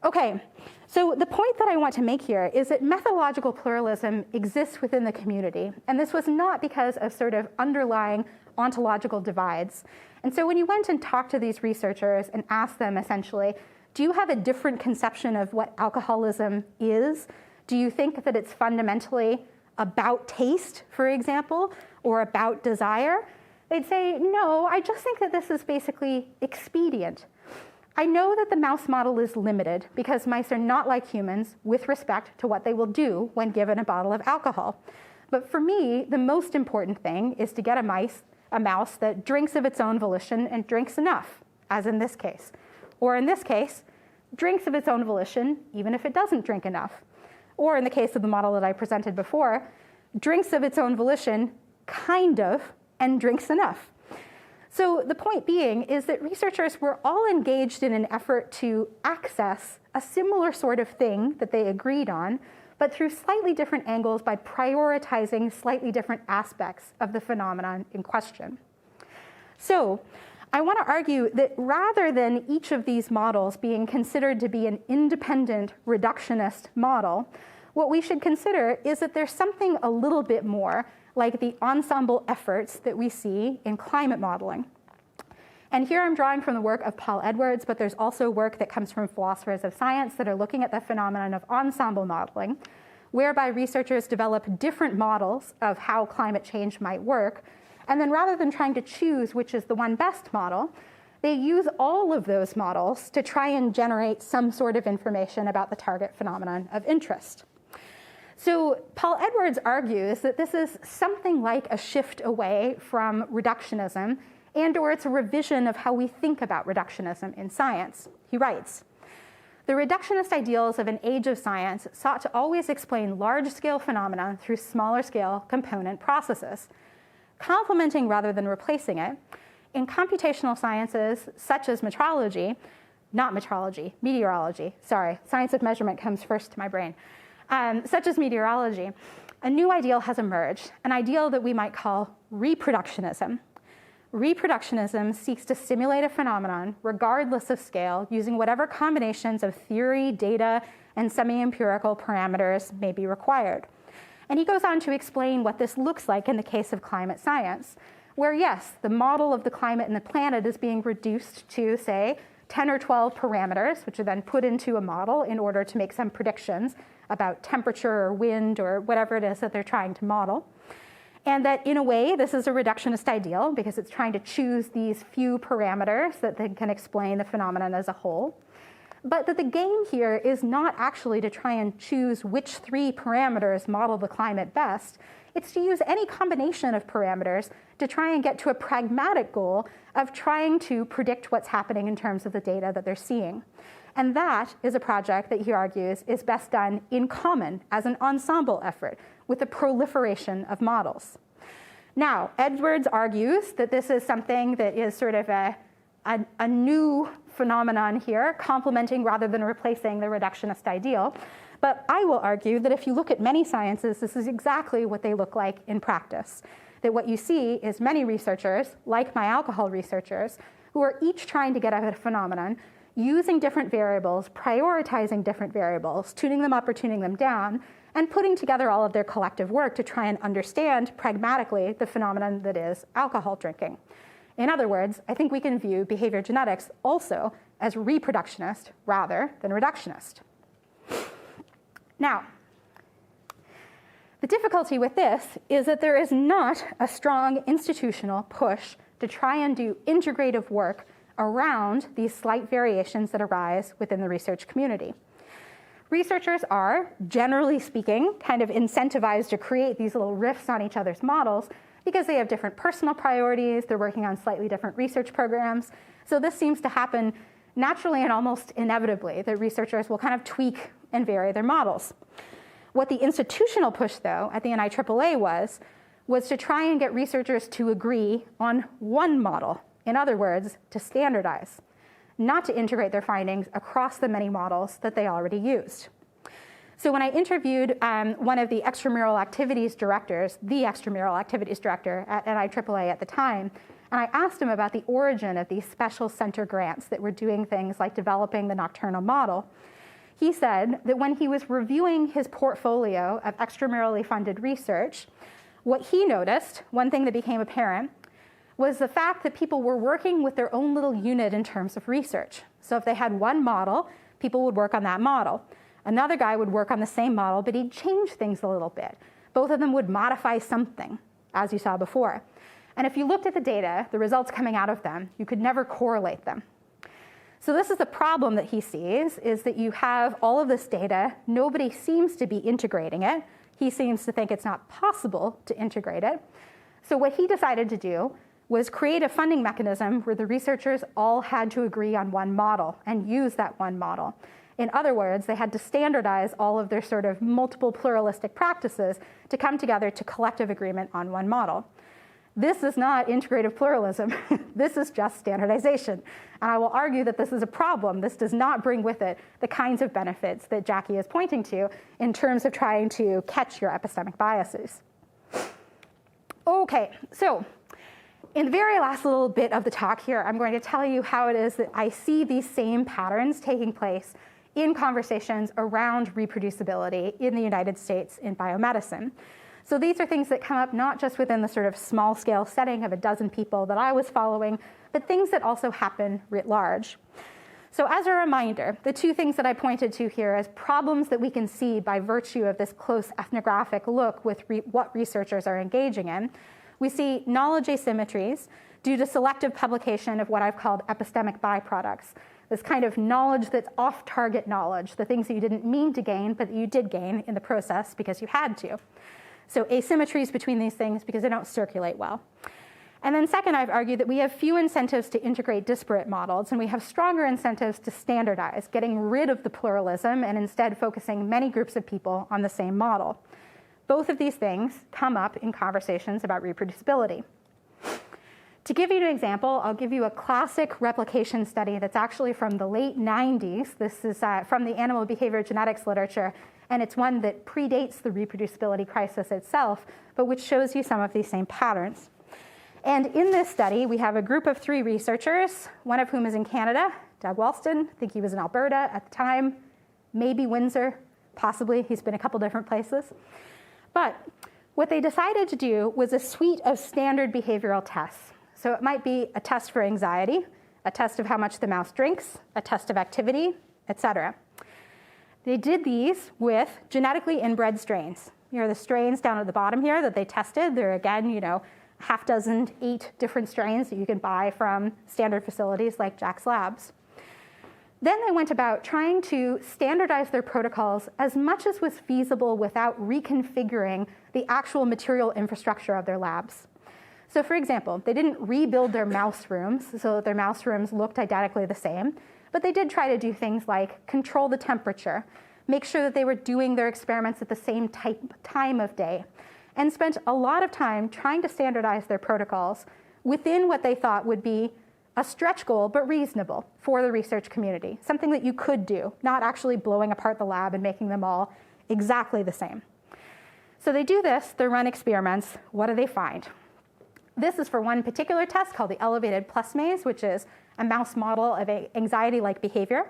Okay, so the point that I want to make here is that methodological pluralism exists within the community, and this was not because of sort of underlying ontological divides. And so when you went and talked to these researchers and asked them essentially, do you have a different conception of what alcoholism is? Do you think that it's fundamentally about taste, for example, or about desire? They'd say, no, I just think that this is basically expedient. I know that the mouse model is limited because mice are not like humans with respect to what they will do when given a bottle of alcohol. But for me, the most important thing is to get a mouse that drinks of its own volition and drinks enough, as in this case. Or in this case, drinks of its own volition even if it doesn't drink enough. Or in the case of the model that I presented before, drinks of its own volition, kind of, and drinks enough. So the point being is that researchers were all engaged in an effort to access a similar sort of thing that they agreed on, but through slightly different angles by prioritizing slightly different aspects of the phenomenon in question. So I want to argue that rather than each of these models being considered to be an independent reductionist model, what we should consider is that there's something a little bit more like the ensemble efforts that we see in climate modeling. And here I'm drawing from the work of Paul Edwards, but there's also work that comes from philosophers of science that are looking at the phenomenon of ensemble modeling, whereby researchers develop different models of how climate change might work. And then rather than trying to choose which is the one best model, they use all of those models to try and generate some sort of information about the target phenomenon of interest. So Paul Edwards argues that this is something like a shift away from reductionism, and or it's a revision of how we think about reductionism in science. He writes, "The reductionist ideals of an age of science sought to always explain large-scale phenomena through smaller-scale component processes. Complementing rather than replacing it, in computational sciences such as metrology, meteorology, sorry, science of measurement comes first to my brain, such as meteorology, a new ideal has emerged, an ideal that we might call reproductionism. Reproductionism seeks to simulate a phenomenon regardless of scale using whatever combinations of theory, data, and semi-empirical parameters may be required. And he goes on to explain what this looks like in the case of climate science, where yes, the model of the climate and the planet is being reduced to, say, 10 or 12 parameters, which are then put into a model in order to make some predictions about temperature or wind or whatever it is that they're trying to model. And that in a way, this is a reductionist ideal because it's trying to choose these few parameters that then can explain the phenomenon as a whole. But that the game here is not actually to try and choose which 3 parameters model the climate best. It's to use any combination of parameters to try and get to a pragmatic goal of trying to predict what's happening in terms of the data that they're seeing. And that is a project that he argues is best done in common as an ensemble effort with the proliferation of models. Now, Edwards argues that this is something that is sort of a new phenomenon here, complementing rather than replacing the reductionist ideal. But I will argue that if you look at many sciences, this is exactly what they look like in practice. That what you see is many researchers, like my alcohol researchers, who are each trying to get at a phenomenon, using different variables, prioritizing different variables, tuning them up or tuning them down, and putting together all of their collective work to try and understand pragmatically the phenomenon that is alcohol drinking. In other words, I think we can view behavior genetics also as reproductionist rather than reductionist. Now, the difficulty with this is that there is not a strong institutional push to try and do integrative work around these slight variations that arise within the research community. Researchers are, generally speaking, kind of incentivized to create these little riffs on each other's models because they have different personal priorities, they're working on slightly different research programs. So this seems to happen naturally and almost inevitably, that researchers will kind of tweak and vary their models. What the institutional push, though, at the NIAAA was to try and get researchers to agree on one model. In other words, to standardize, not to integrate their findings across the many models that they already used. So when I interviewed one of the extramural activities directors, the extramural activities director at NIAAA at the time, and I asked him about the origin of these special center grants that were doing things like developing the nocturnal model, he said that when he was reviewing his portfolio of extramurally funded research, what he noticed, one thing that became apparent, was the fact that people were working with their own little unit in terms of research. So if they had one model, people would work on that model. Another guy would work on the same model, but he'd change things a little bit. Both of them would modify something, as you saw before. And if you looked at the data, the results coming out of them, you could never correlate them. So this is the problem that he sees, is that you have all of this data, nobody seems to be integrating it. He seems to think it's not possible to integrate it. So what he decided to do was create a funding mechanism where the researchers all had to agree on one model and use that one model. In other words, they had to standardize all of their sort of multiple pluralistic practices to come together to collective agreement on one model. This is not integrative pluralism. This is just standardization. And I will argue that this is a problem. This does not bring with it the kinds of benefits that Jackie is pointing to in terms of trying to catch your epistemic biases. Okay, so in the very last little bit of the talk here, I'm going to tell you how it is that I see these same patterns taking place in conversations around reproducibility in the United States in biomedicine. So these are things that come up not just within the sort of small scale setting of a dozen people that I was following, but things that also happen writ large. So as a reminder, the two things that I pointed to here as problems that we can see by virtue of this close ethnographic look with what researchers are engaging in, we see knowledge asymmetries due to selective publication of what I've called epistemic byproducts, this kind of knowledge that's off-target knowledge, the things that you didn't mean to gain, but that you did gain in the process because you had to. So asymmetries between these things because they don't circulate well. And then second, I've argued that we have few incentives to integrate disparate models, and we have stronger incentives to standardize, getting rid of the pluralism and instead focusing many groups of people on the same model. Both of these things come up in conversations about reproducibility. To give you an example, I'll give you a classic replication study that's actually from the late 90s. This is from the animal behavior genetics literature, and it's one that predates the reproducibility crisis itself, but which shows you some of these same patterns. And in this study, we have a group of 3 researchers, one of whom is in Canada, Doug Walston. I think he was in Alberta at the time, maybe Windsor, possibly. He's been a couple different places. But what they decided to do was a suite of standard behavioral tests. So it might be a test for anxiety, a test of how much the mouse drinks, a test of activity, etc. They did these with genetically inbred strains. Here are the strains down at the bottom here that they tested. There are, again, half dozen, 8 different strains that you can buy from standard facilities like Jack's Labs. Then they went about trying to standardize their protocols as much as was feasible without reconfiguring the actual material infrastructure of their labs. So for example, they didn't rebuild their mouse rooms so that their mouse rooms looked identically the same, but they did try to do things like control the temperature, make sure that they were doing their experiments at the same time of day, and spent a lot of time trying to standardize their protocols within what they thought would be a stretch goal, but reasonable for the research community, something that you could do, not actually blowing apart the lab and making them all exactly the same. So they do this, they run experiments. What do they find? This is for one particular test called the elevated plus maze, which is a mouse model of anxiety-like behavior.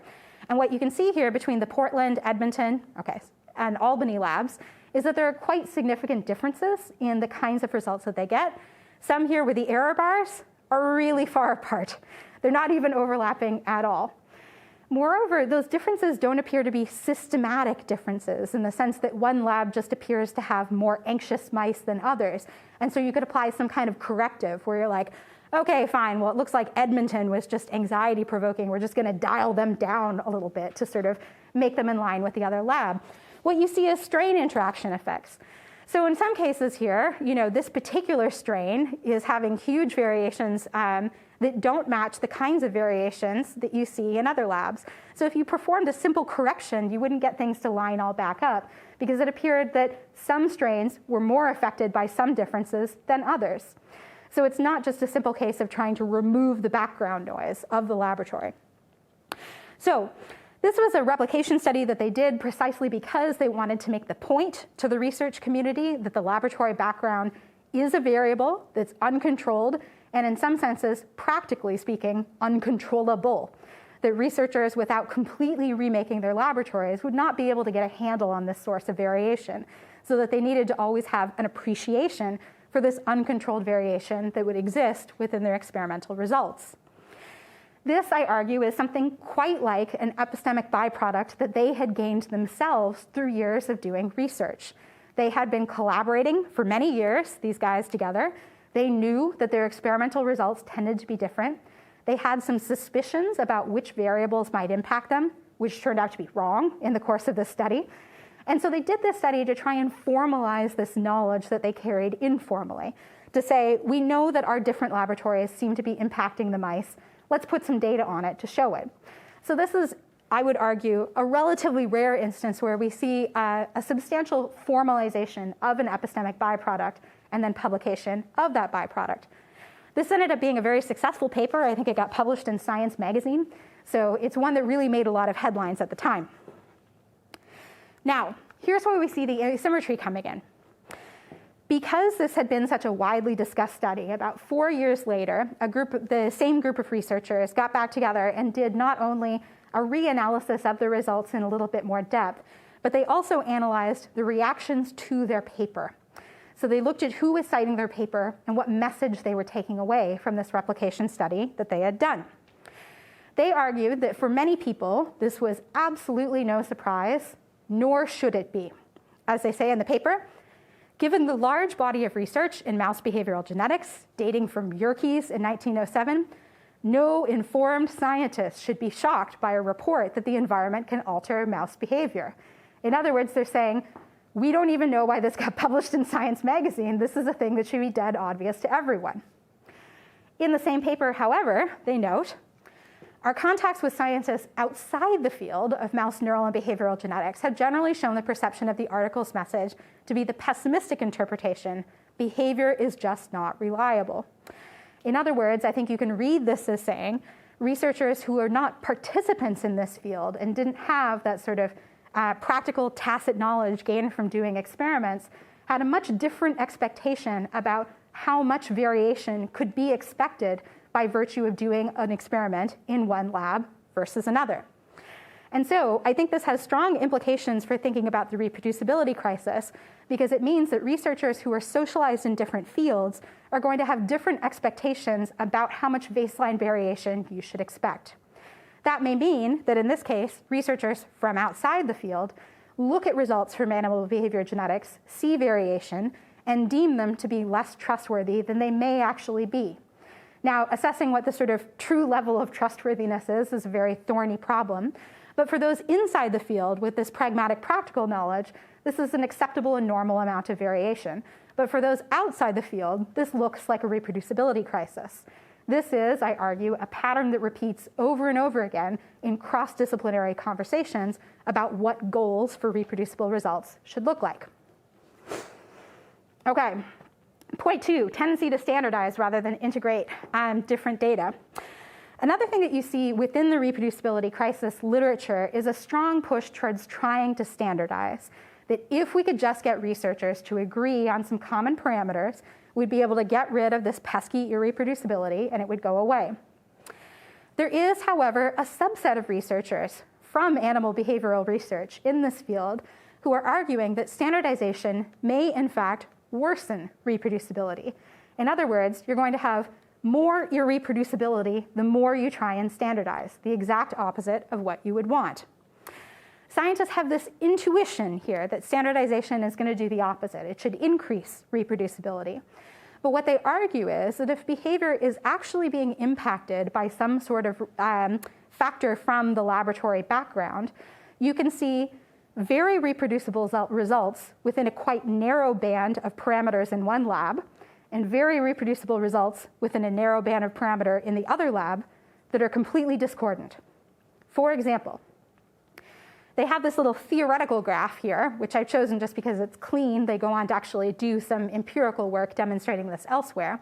And what you can see here between the Portland, Edmonton, and Albany labs is that there are quite significant differences in the kinds of results that they get. Some here where the error bars are really far apart. They're not even overlapping at all. Moreover, those differences don't appear to be systematic differences in the sense that one lab just appears to have more anxious mice than others. And so you could apply some kind of corrective where you're like, okay, fine, well, it looks like Edmonton was just anxiety provoking. We're just going to dial them down a little bit to sort of make them in line with the other lab. What you see is strain interaction effects. So in some cases here, this particular strain is having huge variations that don't match the kinds of variations that you see in other labs. So if you performed a simple correction, you wouldn't get things to line all back up because it appeared that some strains were more affected by some differences than others. So it's not just a simple case of trying to remove the background noise of the laboratory. So this was a replication study that they did precisely because they wanted to make the point to the research community that the laboratory background is a variable that's uncontrolled and in some senses, practically speaking, uncontrollable. That researchers, without completely remaking their laboratories, would not be able to get a handle on this source of variation, so that they needed to always have an appreciation for this uncontrolled variation that would exist within their experimental results. This, I argue, is something quite like an epistemic byproduct that they had gained themselves through years of doing research. They had been collaborating for many years, these guys together. They knew that their experimental results tended to be different. They had some suspicions about which variables might impact them, which turned out to be wrong in the course of this study. And so they did this study to try and formalize this knowledge that they carried informally, to say, we know that our different laboratories seem to be impacting the mice. Let's put some data on it to show it. So this is, I would argue, a relatively rare instance where we see a substantial formalization of an epistemic byproduct and then publication of that byproduct. This ended up being a very successful paper. I think it got published in Science magazine. So it's one that really made a lot of headlines at the time. Now, here's where we see the asymmetry coming in. Because this had been such a widely discussed study, about 4 years later, the same group of researchers got back together and did not only a reanalysis of the results in a little bit more depth, but they also analyzed the reactions to their paper. So they looked at who was citing their paper and what message they were taking away from this replication study that they had done. They argued that for many people, this was absolutely no surprise, nor should it be. As they say in the paper, given the large body of research in mouse behavioral genetics dating from Yerkes in 1907, no informed scientist should be shocked by a report that the environment can alter mouse behavior. In other words, they're saying, we don't even know why this got published in Science magazine. This is a thing that should be dead obvious to everyone. In the same paper, however, they note, our contacts with scientists outside the field of mouse neural and behavioral genetics have generally shown the perception of the article's message to be the pessimistic interpretation, behavior is just not reliable. In other words, I think you can read this as saying, researchers who are not participants in this field and didn't have that sort of practical tacit knowledge gained from doing experiments had a much different expectation about how much variation could be expected by virtue of doing an experiment in one lab versus another. And so I think this has strong implications for thinking about the reproducibility crisis, because it means that researchers who are socialized in different fields are going to have different expectations about how much baseline variation you should expect. That may mean that in this case, researchers from outside the field look at results from animal behavior genetics, see variation, and deem them to be less trustworthy than they may actually be. Now, assessing what the sort of true level of trustworthiness is a very thorny problem. But for those inside the field with this pragmatic practical knowledge, this is an acceptable and normal amount of variation. But for those outside the field, this looks like a reproducibility crisis. This is, I argue, a pattern that repeats over and over again in cross-disciplinary conversations about what goals for reproducible results should look like. Okay, point 2, tendency to standardize rather than integrate different data. Another thing that you see within the reproducibility crisis literature is a strong push towards trying to standardize. That if we could just get researchers to agree on some common parameters, we'd be able to get rid of this pesky irreproducibility and it would go away. There is, however, a subset of researchers from animal behavioral research in this field who are arguing that standardization may, in fact, worsen reproducibility. In other words, you're going to have more irreproducibility the more you try and standardize, the exact opposite of what you would want. Scientists have this intuition here that standardization is going to do the opposite. It should increase reproducibility. But what they argue is that if behavior is actually being impacted by some sort of factor from the laboratory background, you can see very reproducible results within a quite narrow band of parameters in one lab, and very reproducible results within a narrow band of parameter in the other lab that are completely discordant. For example, they have this little theoretical graph here, which I've chosen just because it's clean. They go on to actually do some empirical work demonstrating this elsewhere,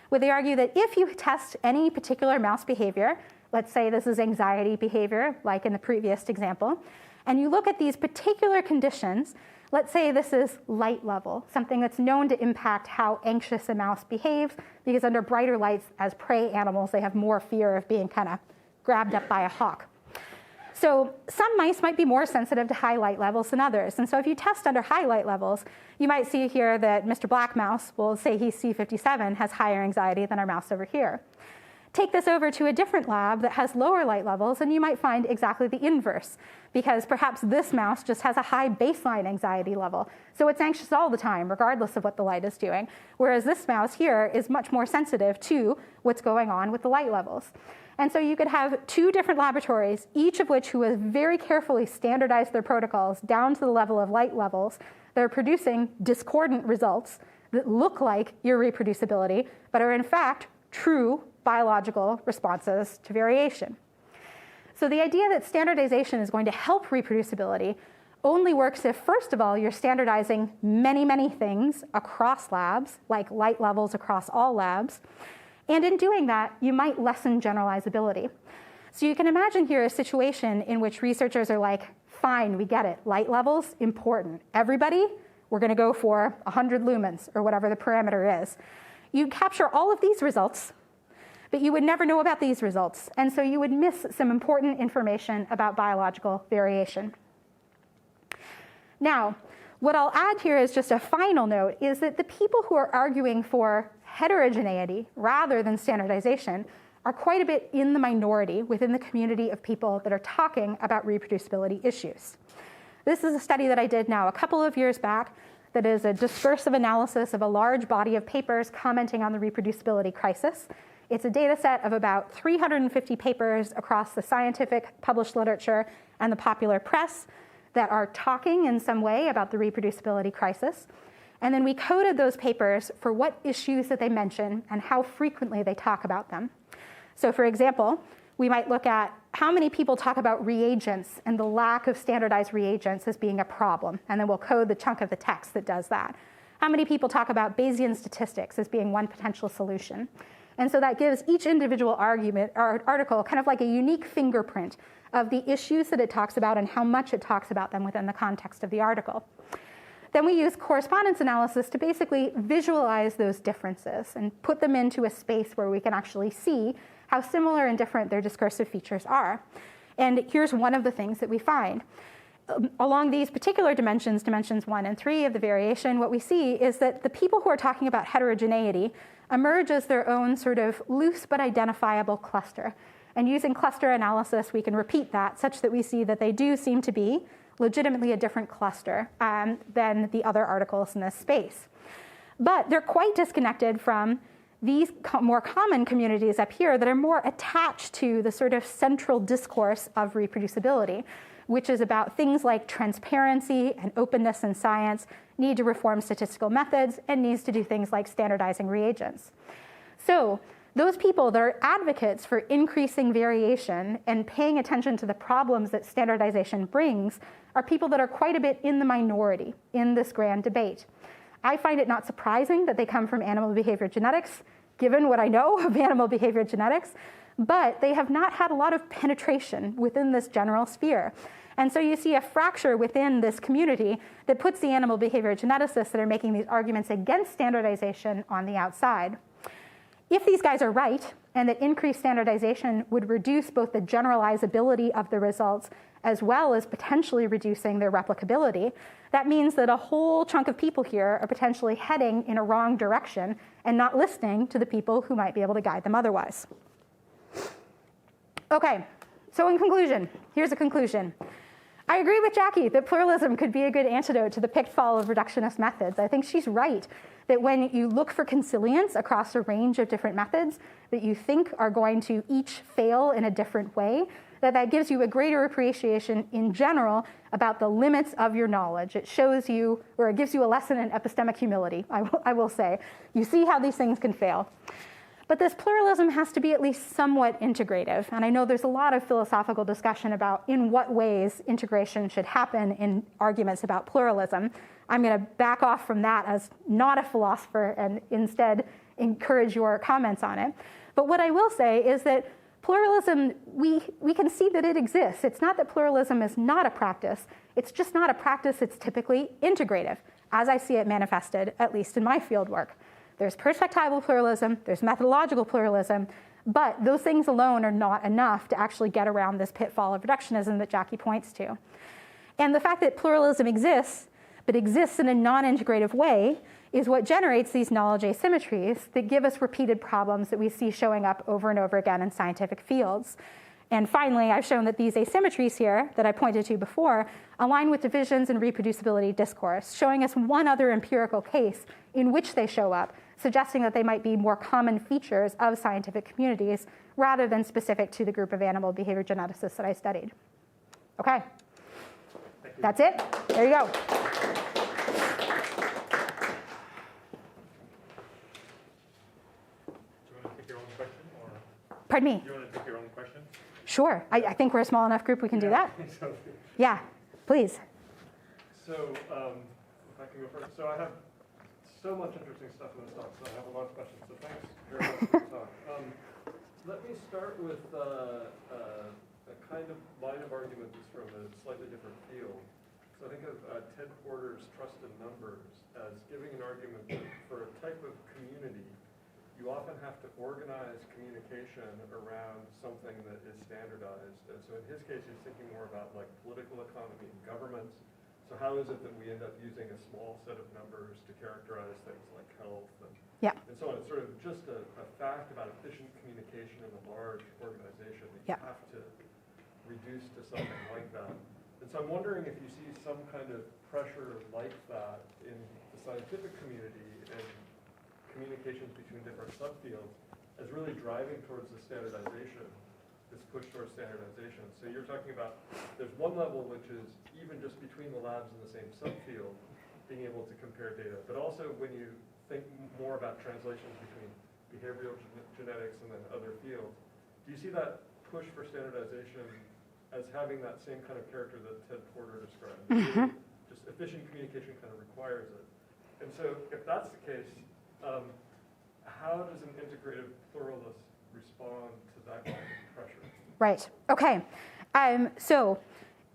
where they argue that if you test any particular mouse behavior, let's say this is anxiety behavior, like in the previous example, and you look at these particular conditions, let's say this is light level, something that's known to impact how anxious a mouse behaves, because under brighter lights as prey animals, they have more fear of being kind of grabbed up by a hawk. So some mice might be more sensitive to high light levels than others. And so if you test under high light levels, you might see here that Mr. Black Mouse, will say he's C57, has higher anxiety than our mouse over here. Take this over to a different lab that has lower light levels, and you might find exactly the inverse, because perhaps this mouse just has a high baseline anxiety level. So it's anxious all the time, regardless of what the light is doing, whereas this mouse here is much more sensitive to what's going on with the light levels. And so you could have two different laboratories, each of which who has very carefully standardized their protocols down to the level of light levels. They're producing discordant results that look like irreproducibility, but are in fact true biological responses to variation. So the idea that standardization is going to help reproducibility only works if, first of all, you're standardizing many, many things across labs, like light levels across all labs. And in doing that, you might lessen generalizability. So you can imagine here a situation in which researchers are like, fine, we get it. Light levels, important. Everybody, we're going to go for 100 lumens, or whatever the parameter is. You capture all of these results, but you would never know about these results. And so you would miss some important information about biological variation. Now, what I'll add here is just a final note, is that the people who are arguing for heterogeneity rather than standardization are quite a bit in the minority within the community of people that are talking about reproducibility issues. This is a study that I did now a couple of years back that is a discursive analysis of a large body of papers commenting on the reproducibility crisis. It's a data set of about 350 papers across the scientific published literature and the popular press that are talking in some way about the reproducibility crisis. And then we coded those papers for what issues that they mention and how frequently they talk about them. So for example, we might look at how many people talk about reagents and the lack of standardized reagents as being a problem. And then we'll code the chunk of the text that does that. How many people talk about Bayesian statistics as being one potential solution? And so that gives each individual argument or article kind of like a unique fingerprint of the issues that it talks about and how much it talks about them within the context of the article. Then we use correspondence analysis to basically visualize those differences and put them into a space where we can actually see how similar and different their discursive features are. And here's one of the things that we find. Along these particular dimensions, dimensions 1 and 3 of the variation, what we see is that the people who are talking about heterogeneity emerge as their own sort of loose but identifiable cluster. And using cluster analysis, we can repeat that such that we see that they do seem to be legitimately a different cluster than the other articles in this space. But they're quite disconnected from these more common communities up here that are more attached to the sort of central discourse of reproducibility, which is about things like transparency and openness in science, need to reform statistical methods, and needs to do things like standardizing reagents. So those people that are advocates for increasing variation and paying attention to the problems that standardization brings are people that are quite a bit in the minority in this grand debate. I find it not surprising that they come from animal behavior genetics, given what I know of animal behavior genetics, but they have not had a lot of penetration within this general sphere. And so you see a fracture within this community that puts the animal behavior geneticists that are making these arguments against standardization on the outside. If these guys are right, and that increased standardization would reduce both the generalizability of the results as well as potentially reducing their replicability, that means that a whole chunk of people here are potentially heading in a wrong direction and not listening to the people who might be able to guide them otherwise. Okay, so in conclusion, here's a conclusion. I agree with Jackie that pluralism could be a good antidote to the pitfall of reductionist methods. I think she's right that when you look for consilience across a range of different methods that you think are going to each fail in a different way, that gives you a greater appreciation in general about the limits of your knowledge. It shows you, or it gives you a lesson in epistemic humility, I will say. You see how these things can fail. But this pluralism has to be at least somewhat integrative. And I know there's a lot of philosophical discussion about in what ways integration should happen in arguments about pluralism. I'm going to back off from that as not a philosopher and instead encourage your comments on it. But what I will say is that pluralism, we can see that it exists. It's not that pluralism is not a practice. It's just not a practice that's typically integrative, as I see it manifested, at least in my field work. There's perspectival pluralism, there's methodological pluralism, but those things alone are not enough to actually get around this pitfall of reductionism that Jackie points to. And the fact that pluralism exists, but exists in a non-integrative way, is what generates these knowledge asymmetries that give us repeated problems that we see showing up over and over again in scientific fields. And finally, I've shown that these asymmetries here that I pointed to before align with divisions in reproducibility discourse, showing us one other empirical case in which they show up, suggesting that they might be more common features of scientific communities rather than specific to the group of animal behavior geneticists that I studied. Okay, that's it. There you go. Pardon me? Do you want to take your own question? Sure. I think we're a small enough group we can do that. Yeah, please. So if I can go first. So I have so much interesting stuff in this talk, so I have a lot of questions. So thanks very much for the talk. Let me start with a kind of line of argument that's from a slightly different field. So I think of Ted Porter's Trust in Numbers as giving an argument that for a type of community, you often have to organize communication around something that is standardized. And so in his case, he's thinking more about like political economy and governments. So how is it that we end up using a small set of numbers to characterize things like health and so on? It's sort of just a fact about efficient communication in a large organization that you have to reduce to something like that. And so I'm wondering if you see some kind of pressure like that in the scientific community and communications between different subfields as really driving towards the standardization, this push towards standardization. So you're talking about there's one level which is even just between the labs in the same subfield, being able to compare data, but also when you think more about translations between behavioral genetics and then other fields, do you see that push for standardization as having that same kind of character that Ted Porter described? Mm-hmm. Just efficient communication kind of requires it. And so if that's the case, how does an integrative pluralist respond to that kind of pressure? Right. Okay. So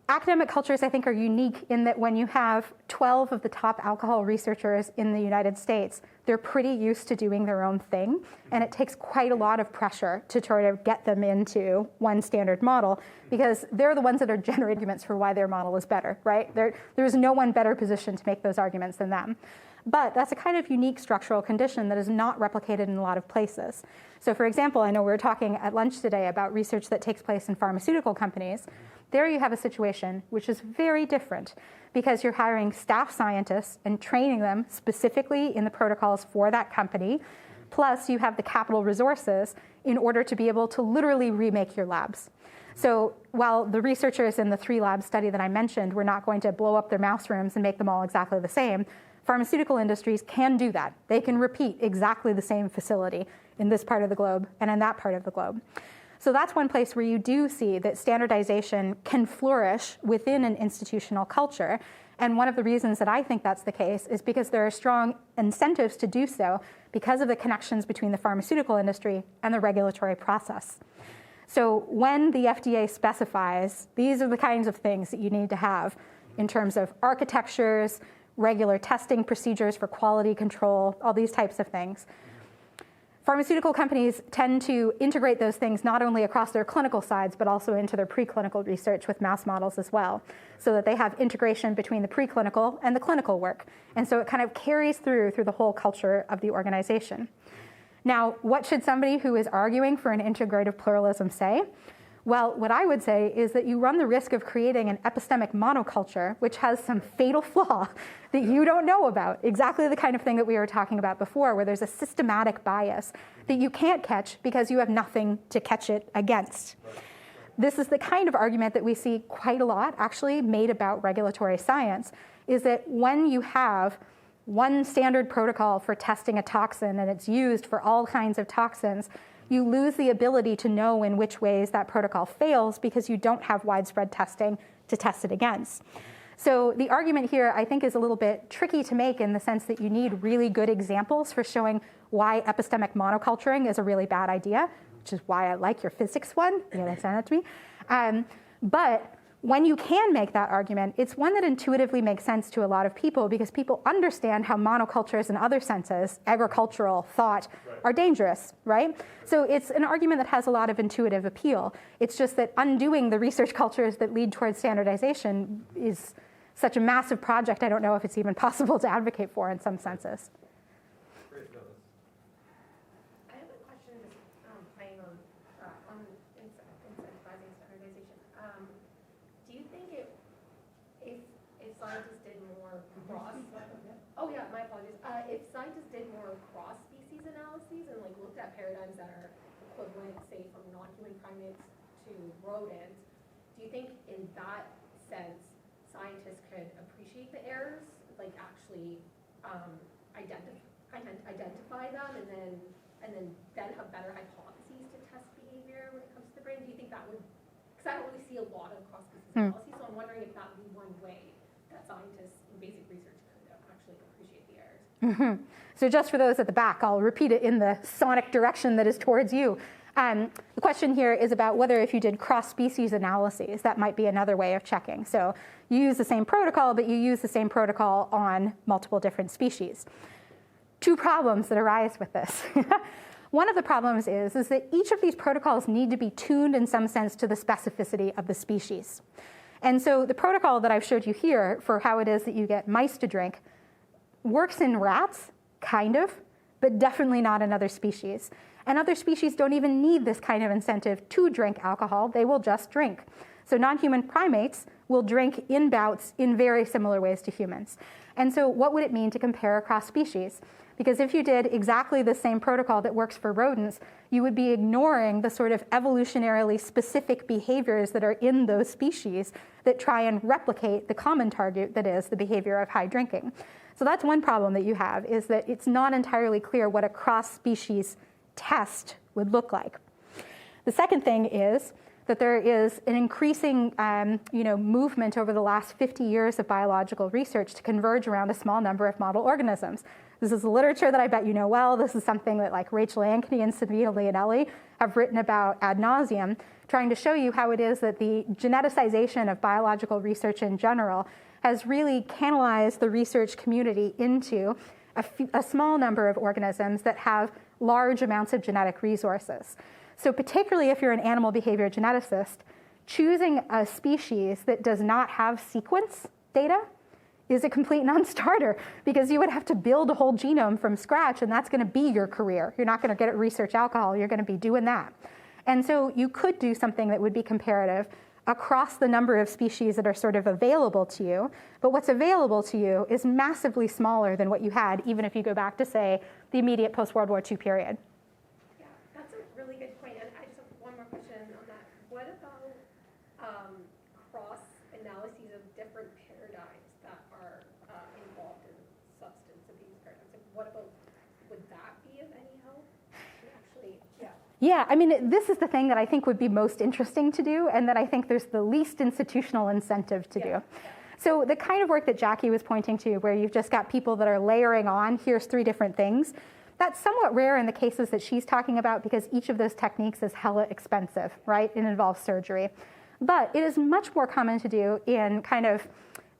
academic cultures, I think, are unique in that when you have 12 of the top alcohol researchers in the United States, they're pretty used to doing their own thing, and it takes quite a lot of pressure to try to get them into one standard model, because they're the ones that are generating arguments for why their model is better, right? There's no one better positioned to make those arguments than them. But that's a kind of unique structural condition that is not replicated in a lot of places. So for example, I know we were talking at lunch today about research that takes place in pharmaceutical companies. There you have a situation which is very different, because you're hiring staff scientists and training them specifically in the protocols for that company. Plus, you have the capital resources in order to be able to literally remake your labs. So while the researchers in the 3-lab study that I mentioned were not going to blow up their mouse rooms and make them all exactly the same, pharmaceutical industries can do that. They can repeat exactly the same facility in this part of the globe and in that part of the globe. So that's one place where you do see that standardization can flourish within an institutional culture. And one of the reasons that I think that's the case is because there are strong incentives to do so because of the connections between the pharmaceutical industry and the regulatory process. So when the FDA specifies, these are the kinds of things that you need to have in terms of architectures, regular testing procedures for quality control, all these types of things. Pharmaceutical companies tend to integrate those things not only across their clinical sides, but also into their preclinical research with mouse models as well, so that they have integration between the preclinical and the clinical work. And so it kind of carries through the whole culture of the organization. Now, what should somebody who is arguing for an integrative pluralism say? Well, what I would say is that you run the risk of creating an epistemic monoculture, which has some fatal flaw that you don't know about. Exactly the kind of thing that we were talking about before, where there's a systematic bias that you can't catch because you have nothing to catch it against. This is the kind of argument that we see quite a lot, actually, made about regulatory science, is that when you have one standard protocol for testing a toxin and it's used for all kinds of toxins, you lose the ability to know in which ways that protocol fails because you don't have widespread testing to test it against. So the argument here, I think, is a little bit tricky to make in the sense that you need really good examples for showing why epistemic monoculturing is a really bad idea, which is why I like your physics one. You gotta send it to me. But when you can make that argument, it's one that intuitively makes sense to a lot of people because people understand how monocultures in other senses, agricultural, thought, are dangerous, right? So it's an argument that has a lot of intuitive appeal. It's just that undoing the research cultures that lead towards standardization is such a massive project, I don't know if it's even possible to advocate for in some senses. I have a question playing on incentivizing standardization. Do you think if scientists did more cross, my apologies. If scientists did more cross-species analyses and looked at paradigms that are equivalent, say, from non-human primates to rodents, do you think in that sense scientists could appreciate the errors, actually identify them, and then have better hypotheses to test behavior when it comes to the brain? Do you think that would? Because I don't really see a lot of cross-species analyses, so I'm wondering if that would be one way that scientists in basic research could actually appreciate the errors. Mm-hmm. So just for those at the back, I'll repeat it in the sonic direction that is towards you. The question here is about whether if you did cross-species analyses, that might be another way of checking. So you use the same protocol, but you use the same protocol on multiple different species. Two problems that arise with this. One of the problems is that each of these protocols need to be tuned in some sense to the specificity of the species. And so the protocol that I've showed you here for how it is that you get mice to drink works in rats, kind of, but definitely not in other species. And other species don't even need this kind of incentive to drink alcohol. They will just drink. So non-human primates will drink in bouts in very similar ways to humans. And so what would it mean to compare across species? Because if you did exactly the same protocol that works for rodents, you would be ignoring the sort of evolutionarily specific behaviors that are in those species that try and replicate the common target that is the behavior of high drinking. So that's one problem that you have, is that it's not entirely clear what a cross-species test would look like. The second thing is that there is an increasing movement over the last 50 years of biological research to converge around a small number of model organisms. This is literature that I bet you know well. This is something that like Rachel Ankeny and Sabina Leonelli have written about ad nauseum, trying to show you how it is that the geneticization of biological research in general has really canalized the research community into a small number of organisms that have large amounts of genetic resources. So particularly if you're an animal behavior geneticist, choosing a species that does not have sequence data is a complete non-starter, because you would have to build a whole genome from scratch, and that's going to be your career. You're not going to get at research alcohol. You're going to be doing that. And so you could do something that would be comparative across the number of species that are sort of available to you. But what's available to you is massively smaller than what you had, even if you go back to, say, the immediate post-World War II period. Yeah, that's a really good point. And I just have one more question on that. What about cross-analyses of different paradigms that are involved in substance abuse paradigms? Like, what about, would that be of any help? Actually, yeah. Yeah, I mean, this is the thing that I think would be most interesting to do, and that I think there's the least institutional incentive to do. So the kind of work that Jackie was pointing to, where you've just got people that are layering on, here's 3 different things, that's somewhat rare in the cases that she's talking about, because each of those techniques is hella expensive, right? It involves surgery. But it is much more common to do in kind of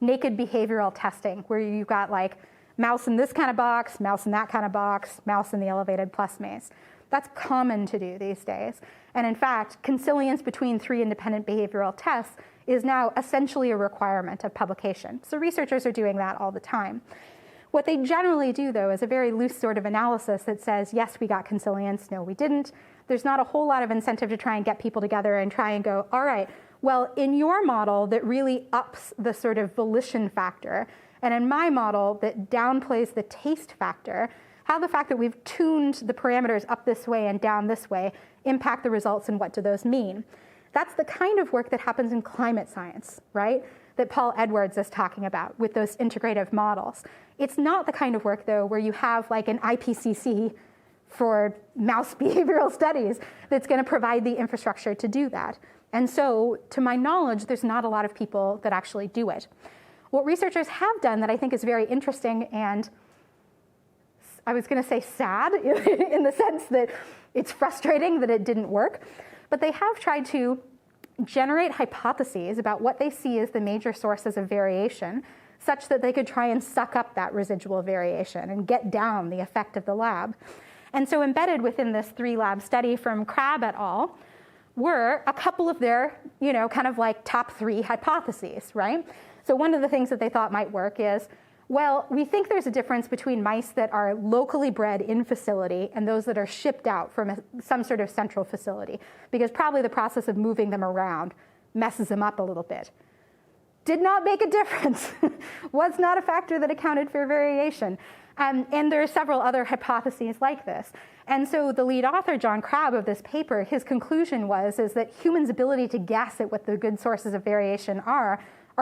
naked behavioral testing, where you've got like mouse in this kind of box, mouse in that kind of box, mouse in the elevated plus maze. That's common to do these days. And in fact, consilience between 3 independent behavioral tests is now essentially a requirement of publication. So researchers are doing that all the time. What they generally do, though, is a very loose sort of analysis that says, yes, we got consilience, no, we didn't. There's not a whole lot of incentive to try and get people together and try and go, all right, well, in your model that really ups the sort of volition factor, and in my model that downplays the taste factor, how the fact that we've tuned the parameters up this way and down this way impact the results, and what do those mean? That's the kind of work that happens in climate science, right? That Paul Edwards is talking about with those integrative models. It's not the kind of work, though, where you have like an IPCC for mouse behavioral studies that's going to provide the infrastructure to do that. And so, to my knowledge, there's not a lot of people that actually do it. What researchers have done that I think is very interesting, and I was going to say sad in the sense that it's frustrating that it didn't work, but they have tried to generate hypotheses about what they see as the major sources of variation, such that they could try and suck up that residual variation and get down the effect of the lab. And so embedded within this 3-lab study from Crabb et al. Were a couple of their, kind of like top 3 hypotheses, right? So one of the things that they thought might work is, well, we think there's a difference between mice that are locally bred in facility and those that are shipped out from some sort of central facility, because probably the process of moving them around messes them up a little bit. Did not make a difference. Was not a factor that accounted for variation. And there are several other hypotheses like this. And so the lead author, John Crabb, of this paper, his conclusion is that humans' ability to guess at what the good sources of variation are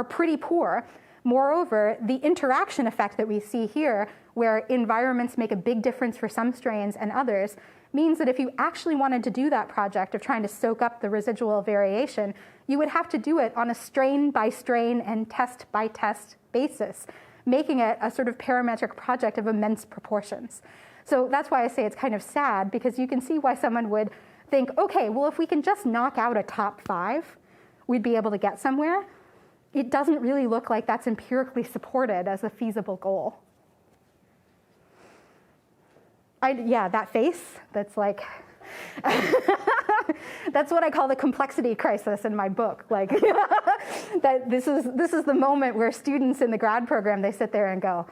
pretty poor. Moreover, the interaction effect that we see here, where environments make a big difference for some strains and others, means that if you actually wanted to do that project of trying to soak up the residual variation, you would have to do it on a strain-by-strain and test-by-test basis, making it a sort of parametric project of immense proportions. So that's why I say it's kind of sad, because you can see why someone would think, okay, well, if we can just knock out a top 5, we'd be able to get somewhere. It doesn't really look like that's empirically supported as a feasible goal. That face, that's like, that's what I call the complexity crisis in my book. Like, that this is the moment where students in the grad program, they sit there and go,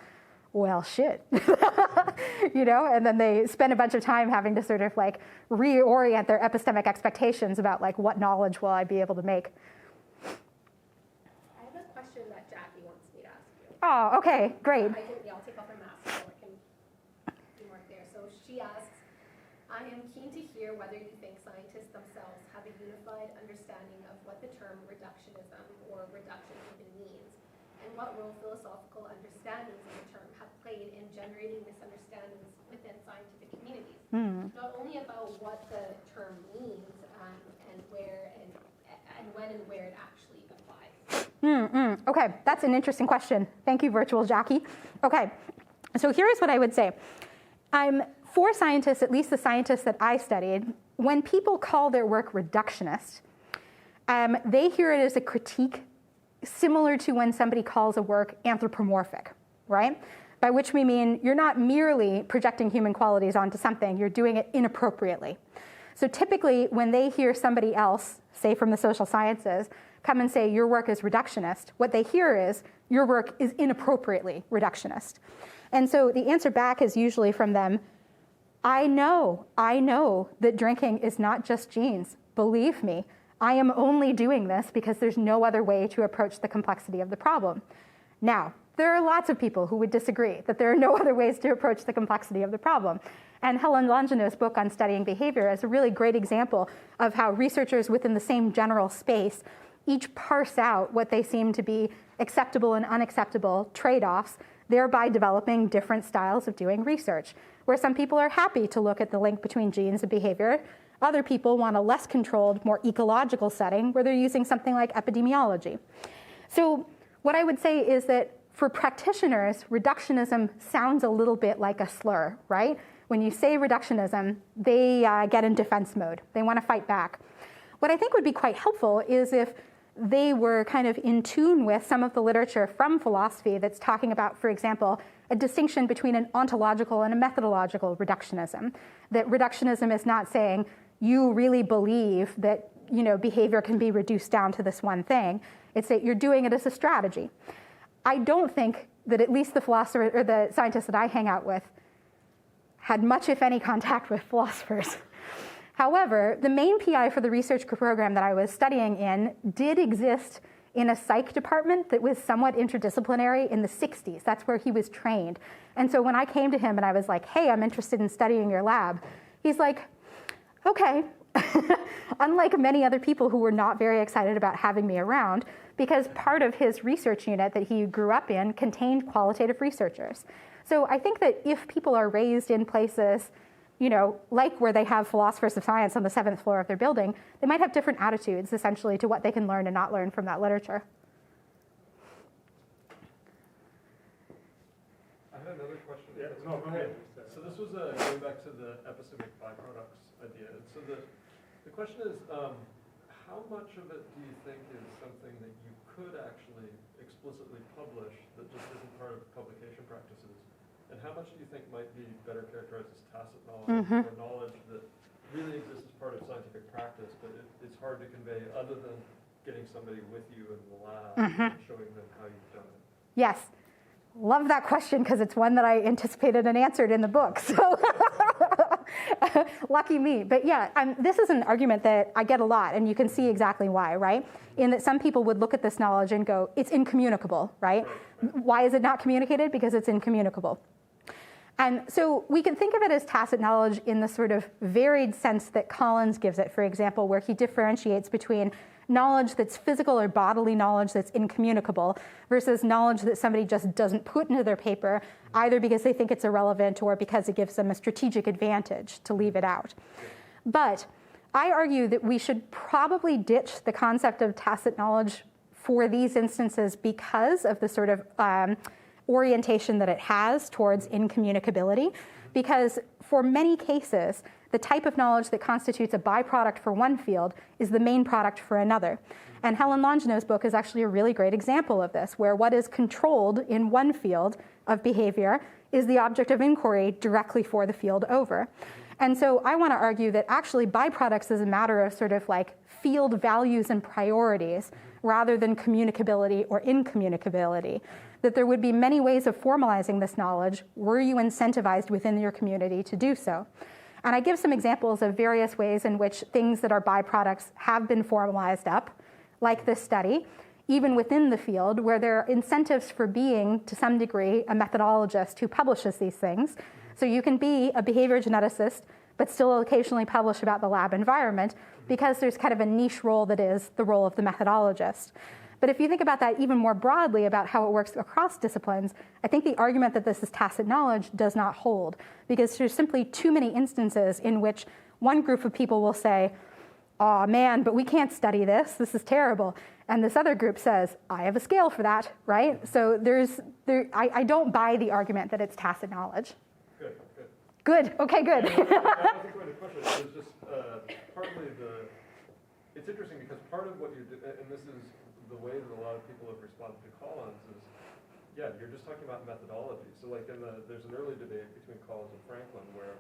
well, shit, and then they spend a bunch of time having to sort of like reorient their epistemic expectations about like what knowledge will I be able to make. I have a question that Jackie wants me to ask you. Oh, okay, great. I'll take off my mask so I can do work there. So she asks, I am keen to hear whether you think scientists themselves have a unified understanding of what the term reductionism or reduction even means, and what role philosophical understandings of the term have played in generating misunderstandings within scientific communities. Not only about what the term means and where and when and where it actually applies. Okay, that's an interesting question. Thank you, virtual Jackie. Okay, So here's what I would say. For scientists, at least the scientists that I studied, when people call their work reductionist, they hear it as a critique similar to when somebody calls a work anthropomorphic, right? By which we mean you're not merely projecting human qualities onto something, you're doing it inappropriately. So typically when they hear somebody else, say from the social sciences, come and say your work is reductionist, what they hear is your work is inappropriately reductionist. And so the answer back is usually from them, I know that drinking is not just genes. Believe me, I am only doing this because there's no other way to approach the complexity of the problem. Now, there are lots of people who would disagree that there are no other ways to approach the complexity of the problem. And Helen Longino's book on studying behavior is a really great example of how researchers within the same general space each parse out what they seem to be acceptable and unacceptable trade-offs, thereby developing different styles of doing research, where some people are happy to look at the link between genes and behavior. Other people want a less controlled, more ecological setting where they're using something like epidemiology. So what I would say is that for practitioners, reductionism sounds a little bit like a slur, right? When you say reductionism, they get in defense mode. They want to fight back. What I think would be quite helpful is if they were kind of in tune with some of the literature from philosophy that's talking about, for example, a distinction between an ontological and a methodological reductionism. That reductionism is not saying you really believe that behavior can be reduced down to this one thing. It's that you're doing it as a strategy. I don't think that at least the philosophers or the scientists that I hang out with had much, if any, contact with philosophers. However, the main PI for the research program that I was studying in did exist in a psych department that was somewhat interdisciplinary in the 60s. That's where he was trained. And so when I came to him and I was like, hey, I'm interested in studying your lab, he's like, okay. Unlike many other people who were not very excited about having me around, because part of his research unit that he grew up in contained qualitative researchers. So I think that if people are raised in places like where they have philosophers of science on the 7th floor of their building, they might have different attitudes, essentially, to what they can learn and not learn from that literature. I had another question. Yeah, no, go ahead. So this was going back to the epistemic byproducts idea. So the question is, how much of it do you think is something that you could actually explicitly publish that just isn't part of publication practices? And how much do you think might be better characterized as tacit knowledge, or knowledge that really exists as part of scientific practice, but it's hard to convey other than getting somebody with you in the lab and showing them how you've done it? Yes. Love that question because it's one that I anticipated and answered in the book. So lucky me. But yeah, this is an argument that I get a lot, and you can see exactly why, right? In that some people would look at this knowledge and go, it's incommunicable, right? Why is it not communicated? Because it's incommunicable. And so we can think of it as tacit knowledge in the sort of varied sense that Collins gives it, for example, where he differentiates between knowledge that's physical or bodily knowledge that's incommunicable versus knowledge that somebody just doesn't put into their paper, either because they think it's irrelevant or because it gives them a strategic advantage to leave it out. But I argue that we should probably ditch the concept of tacit knowledge for these instances because of the sort of orientation that it has towards incommunicability, because for many cases, the type of knowledge that constitutes a byproduct for one field is the main product for another. And Helen Longino's book is actually a really great example of this, where what is controlled in one field of behavior is the object of inquiry directly for the field over. And so I want to argue that actually byproducts is a matter of sort of like field values and priorities rather than communicability or incommunicability. That there would be many ways of formalizing this knowledge were you incentivized within your community to do so. And I give some examples of various ways in which things that are byproducts have been formalized up, like this study, even within the field, where there are incentives for being, to some degree, a methodologist who publishes these things. So you can be a behavior geneticist, but still occasionally publish about the lab environment, because there's kind of a niche role that is the role of the methodologist. But if you think about that even more broadly about how it works across disciplines, I think the argument that this is tacit knowledge does not hold, because there's simply too many instances in which one group of people will say, "Aw, man, but we can't study this. This is terrible." And this other group says, "I have a scale for that," right? So I don't buy the argument that it's tacit knowledge. Good. Good, okay, good. That wasn't quite a question. It was just partly it's interesting because part of what you do, and this is the way that a lot of people have responded to Collins is, yeah, you're just talking about methodology. So like there's an early debate between Collins and Franklin where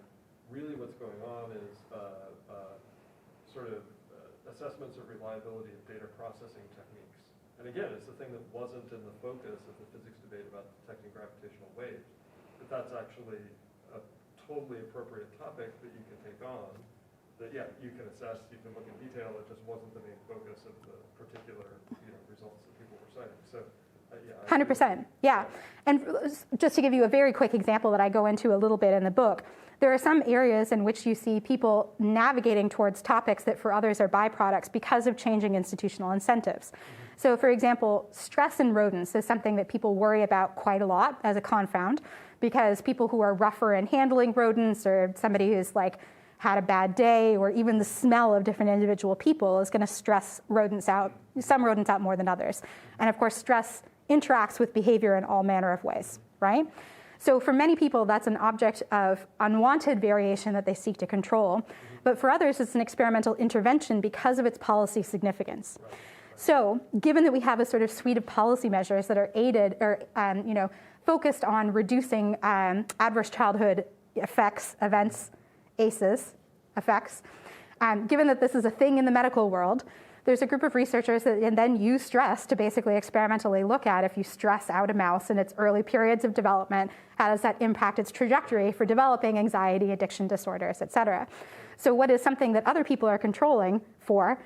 really what's going on is sort of assessments of reliability of data processing techniques. And again, it's the thing that wasn't in the focus of the physics debate about detecting gravitational waves. But that's actually a totally appropriate topic that you can take on. That, yeah, you can assess, you can look in detail, it just wasn't the main focus of the particular results that people were citing. So, yeah. 100%, yeah. And just to give you a very quick example that I go into a little bit in the book, there are some areas in which you see people navigating towards topics that for others are byproducts because of changing institutional incentives. So for example, stress in rodents is something that people worry about quite a lot as a confound, because people who are rougher in handling rodents, or somebody who's like had a bad day, or even the smell of different individual people is going to stress rodents out, some rodents out more than others. And of course, stress interacts with behavior in all manner of ways, right? So for many people, that's an object of unwanted variation that they seek to control. But for others, it's an experimental intervention because of its policy significance. So given that we have a sort of suite of policy measures that are aided or focused on reducing adverse childhood effects, events, ACEs, effects, given that this is a thing in the medical world, there's a group of researchers that then use stress to basically experimentally look at, if you stress out a mouse in its early periods of development, how does that impact its trajectory for developing anxiety, addiction disorders, et cetera. So what is something that other people are controlling for,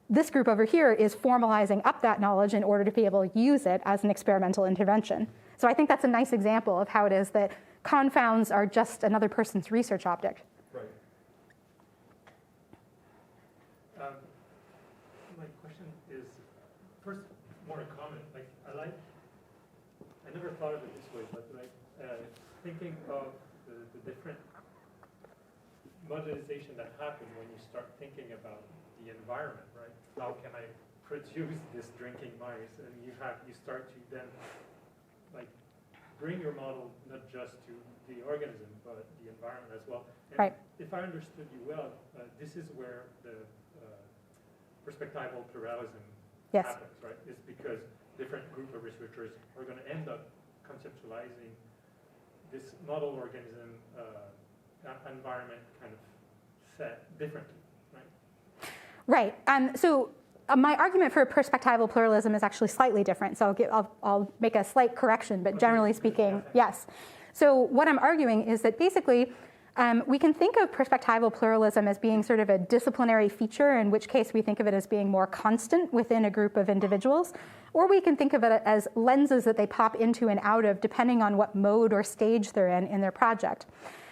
this group over here is formalizing up that knowledge in order to be able to use it as an experimental intervention. So I think that's a nice example of how it is that confounds are just another person's research object. Right. My question is, first, more a comment. Like, I never thought of it this way, but like thinking of the different modelization that happen when you start thinking about the environment, right? How can I produce this drinking mice? And you start to then like bring your model not just to the organism but the environment as well. And right. If I understood you well, this is where the perspectival pluralism yes. happens, right? It's because different group of researchers are going to end up conceptualizing this model organism environment kind of set differently, right? Right. So my argument for perspectival pluralism is actually slightly different. So I'll make a slight correction, but generally speaking, yes. So what I'm arguing is that basically we can think of perspectival pluralism as being sort of a disciplinary feature, in which case we think of it as being more constant within a group of individuals, or we can think of it as lenses that they pop into and out of depending on what mode or stage they're in their project.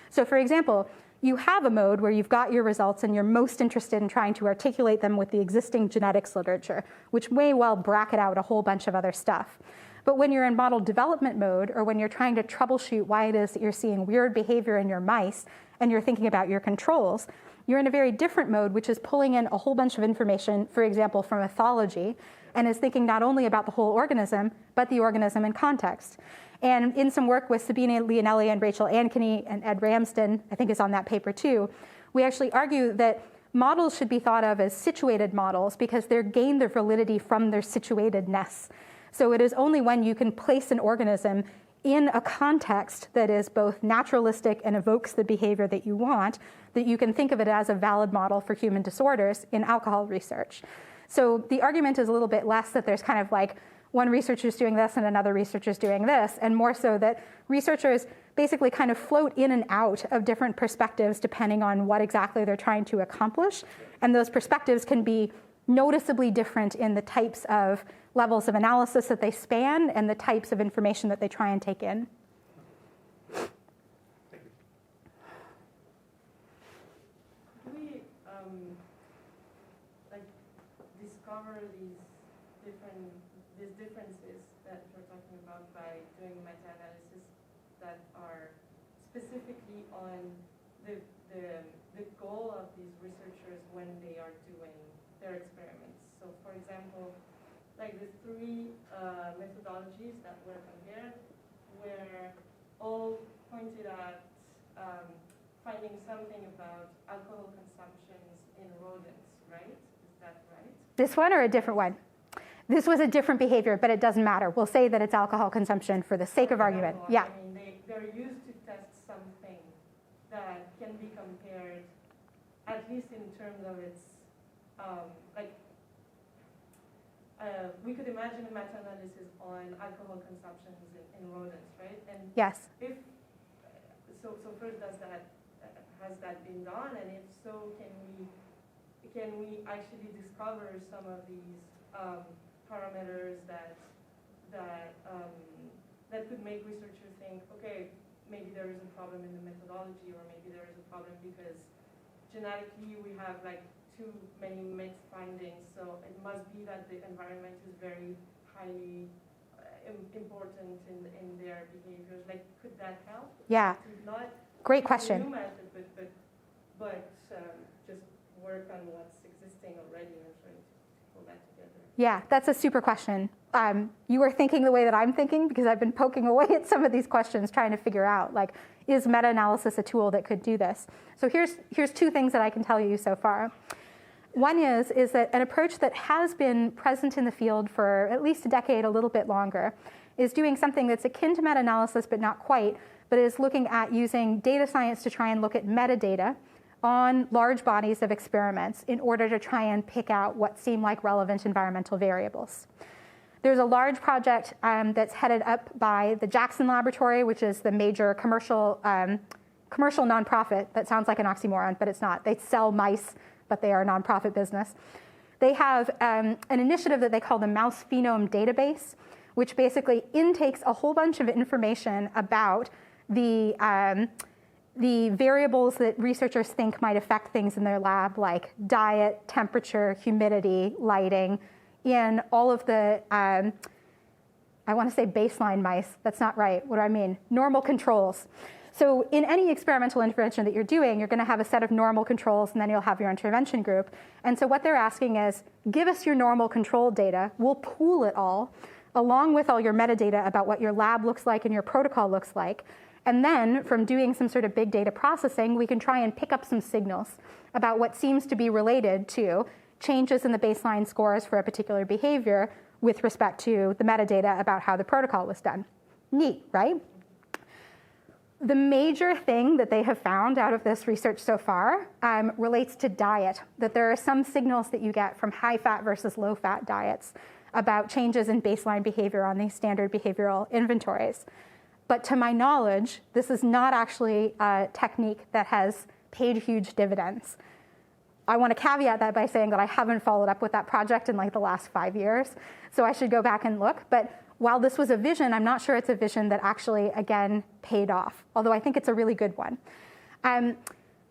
So for example, you have a mode where you've got your results and you're most interested in trying to articulate them with the existing genetics literature, which may well bracket out a whole bunch of other stuff. But when you're in model development mode, or when you're trying to troubleshoot why it is that you're seeing weird behavior in your mice and you're thinking about your controls, you're in a very different mode, which is pulling in a whole bunch of information, for example, from ethology, and is thinking not only about the whole organism, but the organism in context. And in some work with Sabine Leonelli and Rachel Ankeny and Ed Ramsden, I think is on that paper too, we actually argue that models should be thought of as situated models because they gain their validity from their situatedness. So it is only when you can place an organism in a context that is both naturalistic and evokes the behavior that you want that you can think of it as a valid model for human disorders in alcohol research. So the argument is a little bit less that there's kind of like one researcher's doing this and another researcher's doing this, and more so that researchers basically kind of float in and out of different perspectives depending on what exactly they're trying to accomplish. And those perspectives can be noticeably different in the types of levels of analysis that they span and the types of information that they try and take in. Do we like discover these differences that we're talking about by doing meta-analysis that are specifically on the the goal of these researchers when they are doing their experiments. So for example, like the three methodologies that were compared were all pointed at finding something about alcohol consumptions in rodents, right? Is that right? This one or a different one? This was a different behavior, but it doesn't matter. We'll say that it's alcohol consumption for the sake of argument. Yeah. I mean, they're used to test something that can be compared, at least in terms of its, we could imagine a meta-analysis on alcohol consumptions in rodents, right? And Yes. if so, first, has that been done? And if so, can we actually discover some of these parameters that could make researchers think, okay, maybe there is a problem in the methodology, or maybe there is a problem because genetically we have like too many mixed findings, so it must be that the environment is very highly important in their behaviors. Like, could that help? Yeah. Not Great a question. new method, but just work on what's existing already and trying to pull that together. Yeah, that's a super question. You were thinking the way that I'm thinking because I've been poking away at some of these questions trying to figure out, like, is meta-analysis a tool that could do this? So here's two things that I can tell you so far. One is that an approach that has been present in the field for at least a decade, a little bit longer, is doing something that's akin to meta-analysis but not quite, but is looking at using data science to try and look at metadata on large bodies of experiments in order to try and pick out what seem like relevant environmental variables. There's a large project that's headed up by the Jackson Laboratory, which is the major commercial nonprofit. That sounds like an oxymoron, but it's not. They sell mice, but they are a nonprofit business. They have an initiative that they call the Mouse Phenome Database, which basically intakes a whole bunch of information about the variables that researchers think might affect things in their lab, like diet, temperature, humidity, lighting, in all of the, I want to say baseline mice. That's not right. What do I mean? Normal controls. So in any experimental intervention that you're doing, you're going to have a set of normal controls, and then you'll have your intervention group. And so what they're asking is, give us your normal control data. We'll pool it all, along with all your metadata about what your lab looks like and your protocol looks like. And then from doing some sort of big data processing, we can try and pick up some signals about what seems to be related to changes in the baseline scores for a particular behavior with respect to the metadata about how the protocol was done. Neat, right? The major thing that they have found out of this research so far relates to diet, that there are some signals that you get from high-fat versus low-fat diets about changes in baseline behavior on these standard behavioral inventories. But to my knowledge, this is not actually a technique that has paid huge dividends. I want to caveat that by saying that I haven't followed up with that project in like the last 5 years, so I should go back and look. But while this was a vision, I'm not sure it's a vision that actually, again, paid off, although I think it's a really good one.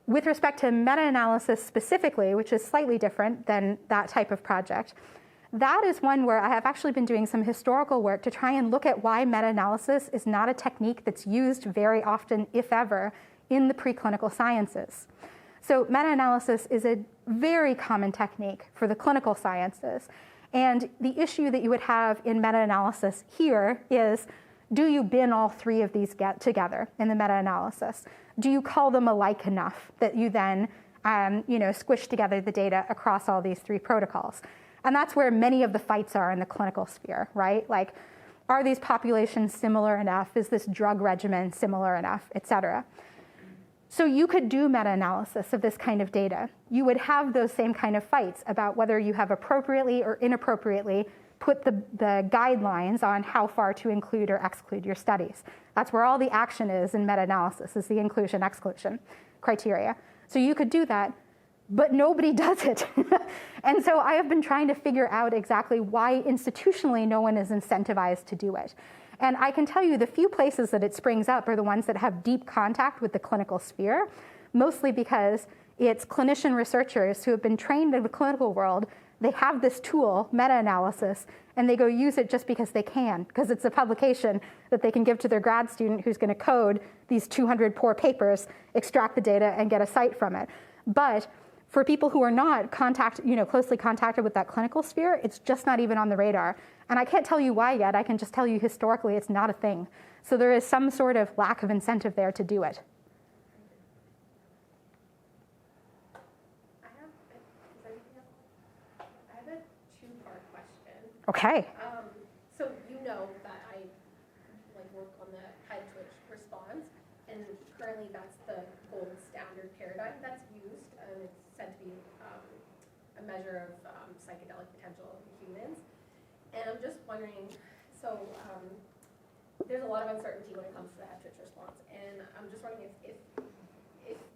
With respect to meta-analysis specifically, which is slightly different than that type of project, that is one where I have actually been doing some historical work to try and look at why meta-analysis is not a technique that's used very often, if ever, in the preclinical sciences. So meta-analysis is a very common technique for the clinical sciences. And the issue that you would have in meta-analysis here is, do you bin all three of these together in the meta-analysis? Do you call them alike enough that you then squish together the data across all these three protocols? And that's where many of the fights are in the clinical sphere, right? Like, are these populations similar enough? Is this drug regimen similar enough, et cetera? So you could do meta-analysis of this kind of data. You would have those same kind of fights about whether you have appropriately or inappropriately put the guidelines on how far to include or exclude your studies. That's where all the action is in meta-analysis, is the inclusion-exclusion criteria. So you could do that, but nobody does it. And so I have been trying to figure out exactly why institutionally no one is incentivized to do it. And I can tell you the few places that it springs up are the ones that have deep contact with the clinical sphere, mostly because it's clinician researchers who have been trained in the clinical world. They have this tool, meta-analysis, and they go use it just because they can, because it's a publication that they can give to their grad student who's going to code these 200 poor papers, extract the data, and get a cite from it. But for people who are not closely contacted with that clinical sphere, it's just not even on the radar. And I can't tell you why yet. I can just tell you historically it's not a thing. So there is some sort of lack of incentive there to do it. I have a two-part question. Okay. So you know that I work on the head twitch response, and currently that's the gold standard paradigm that's used, and it's said to be a measure of psychedelic potential in humans. And I'm just wondering, so there's a lot of uncertainty when it comes to the head twitch response, and I'm just wondering if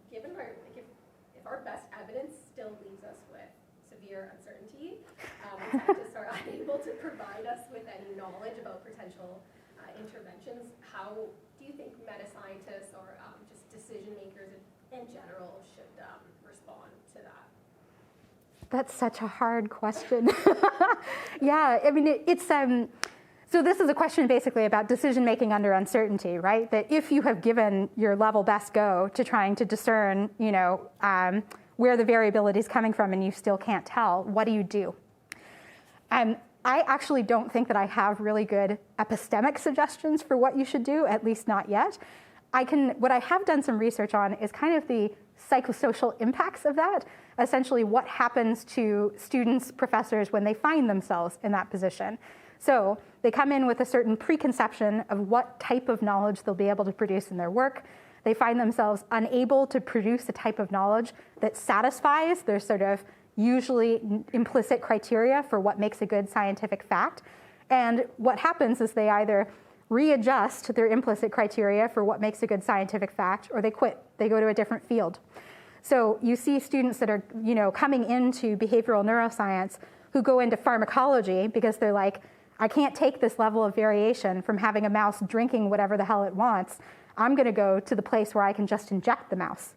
given if our best evidence still leaves us with severe uncertainty, and scientists are unable to provide us with any knowledge about potential interventions, how do you think meta-scientists or just decision makers in general should respond to that? That's such a hard question. Yeah, I mean, it's so this is a question basically about decision making under uncertainty, right? That if you have given your level best go to trying to discern, where the variability is coming from and you still can't tell, what do you do? I actually don't think that I have really good epistemic suggestions for what you should do, at least not yet. What I have done some research on is kind of the psychosocial impacts of that, essentially what happens to students, professors, when they find themselves in that position. So they come in with a certain preconception of what type of knowledge they'll be able to produce in their work. They find themselves unable to produce a type of knowledge that satisfies their sort of usually implicit criteria for what makes a good scientific fact. And what happens is they either readjust their implicit criteria for what makes a good scientific fact, or they quit. They go to a different field. So you see students that are, coming into behavioral neuroscience who go into pharmacology because they're like, I can't take this level of variation from having a mouse drinking whatever the hell it wants. I'm going to go to the place where I can just inject the mouse.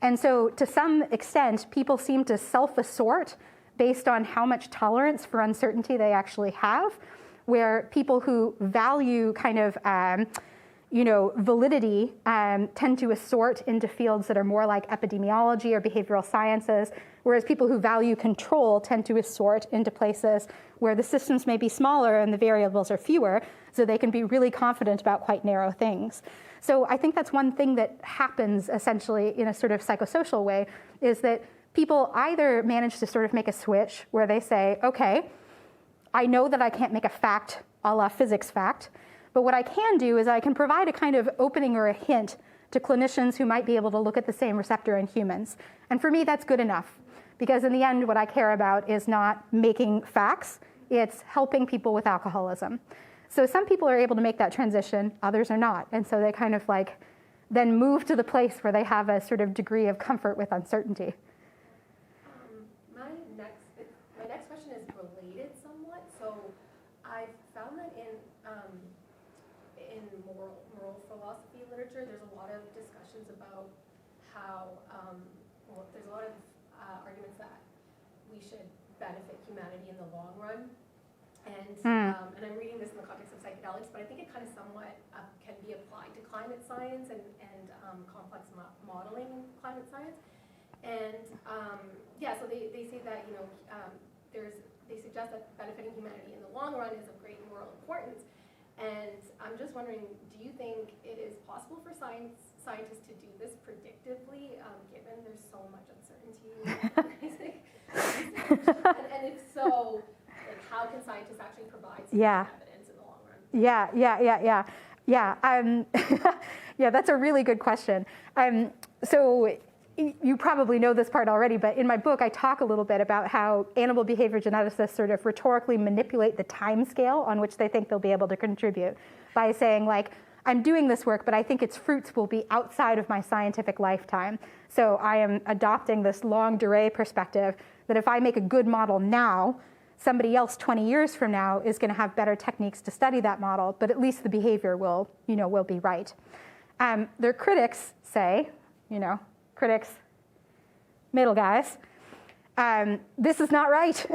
And so to some extent, people seem to self-assort based on how much tolerance for uncertainty they actually have, where people who value kind of validity tend to assort into fields that are more like epidemiology or behavioral sciences, whereas people who value control tend to assort into places where the systems may be smaller and the variables are fewer, so they can be really confident about quite narrow things. So I think that's one thing that happens essentially in a sort of psychosocial way, is that people either manage to sort of make a switch where they say, okay, I know that I can't make a fact a la physics fact, but what I can do is I can provide a kind of opening or a hint to clinicians who might be able to look at the same receptor in humans. And for me, that's good enough, because in the end, what I care about is not making facts, it's helping people with alcoholism. So some people are able to make that transition, others are not. And so they kind of then move to the place where they have a sort of degree of comfort with uncertainty. My next question is related somewhat. So I've found that in moral philosophy literature, there's a lot of discussions about how, there's a lot of arguments that we should benefit humanity in the long run. And I'm reading this in the context of psychedelics, but I think it kind of somewhat can be applied to climate science and complex modeling in climate science. And so they say that they suggest that benefiting humanity in the long run is of great moral importance. And I'm just wondering, do you think it is possible for scientists to do this predictively, given there's so much uncertainty? and if so, how can scientists actually provide some evidence in the long run? Yeah, that's a really good question. So you probably know this part already, but in my book, I talk a little bit about how animal behavior geneticists sort of rhetorically manipulate the time scale on which they think they'll be able to contribute by saying, I'm doing this work, but I think its fruits will be outside of my scientific lifetime. So I am adopting this longue durée perspective that if I make a good model now, somebody else 20 years from now is going to have better techniques to study that model, but at least the behavior will be right. Their critics say, critics, middle guys, this is not right.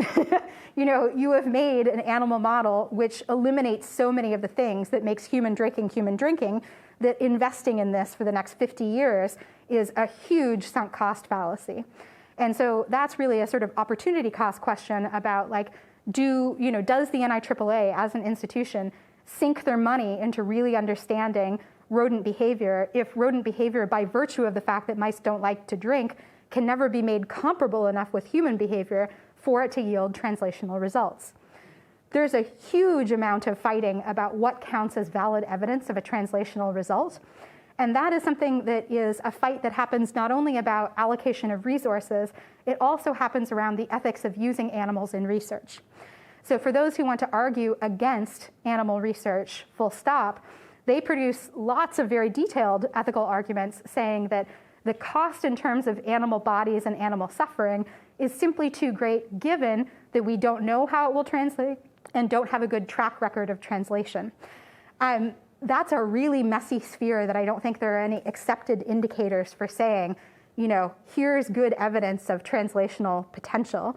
You have made an animal model which eliminates so many of the things that makes human drinking, that investing in this for the next 50 years is a huge sunk cost fallacy. And so that's really a sort of opportunity cost question about like, does the NIAAA as an institution sink their money into really understanding rodent behavior if rodent behavior, by virtue of the fact that mice don't like to drink, can never be made comparable enough with human behavior for it to yield translational results? There's a huge amount of fighting about what counts as valid evidence of a translational result. And that is something that is a fight that happens not only about allocation of resources, it also happens around the ethics of using animals in research. So for those who want to argue against animal research, full stop, they produce lots of very detailed ethical arguments saying that the cost in terms of animal bodies and animal suffering is simply too great, given that we don't know how it will translate and don't have a good track record of translation. That's a really messy sphere that I don't think there are any accepted indicators for saying, here's good evidence of translational potential.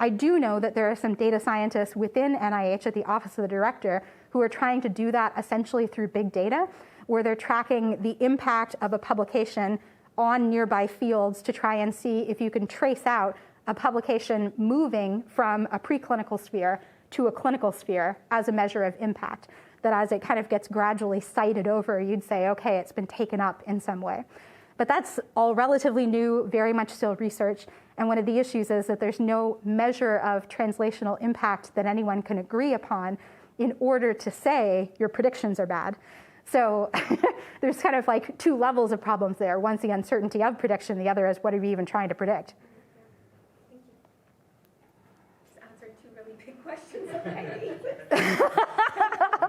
I do know that there are some data scientists within NIH at the Office of the Director who are trying to do that essentially through big data, where they're tracking the impact of a publication on nearby fields to try and see if you can trace out a publication moving from a preclinical sphere to a clinical sphere as a measure of impact. That as it kind of gets gradually cited over, you'd say, okay, it's been taken up in some way. But that's all relatively new, very much still research. And one of the issues is that there's no measure of translational impact that anyone can agree upon in order to say your predictions are bad. So there's kind of like two levels of problems there. One's the uncertainty of prediction. The other is what are we even trying to predict? Thank you. Just answered two really big questions already.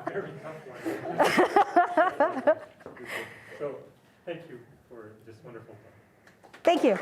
Very tough one. So thank you for this wonderful talk. Thank you.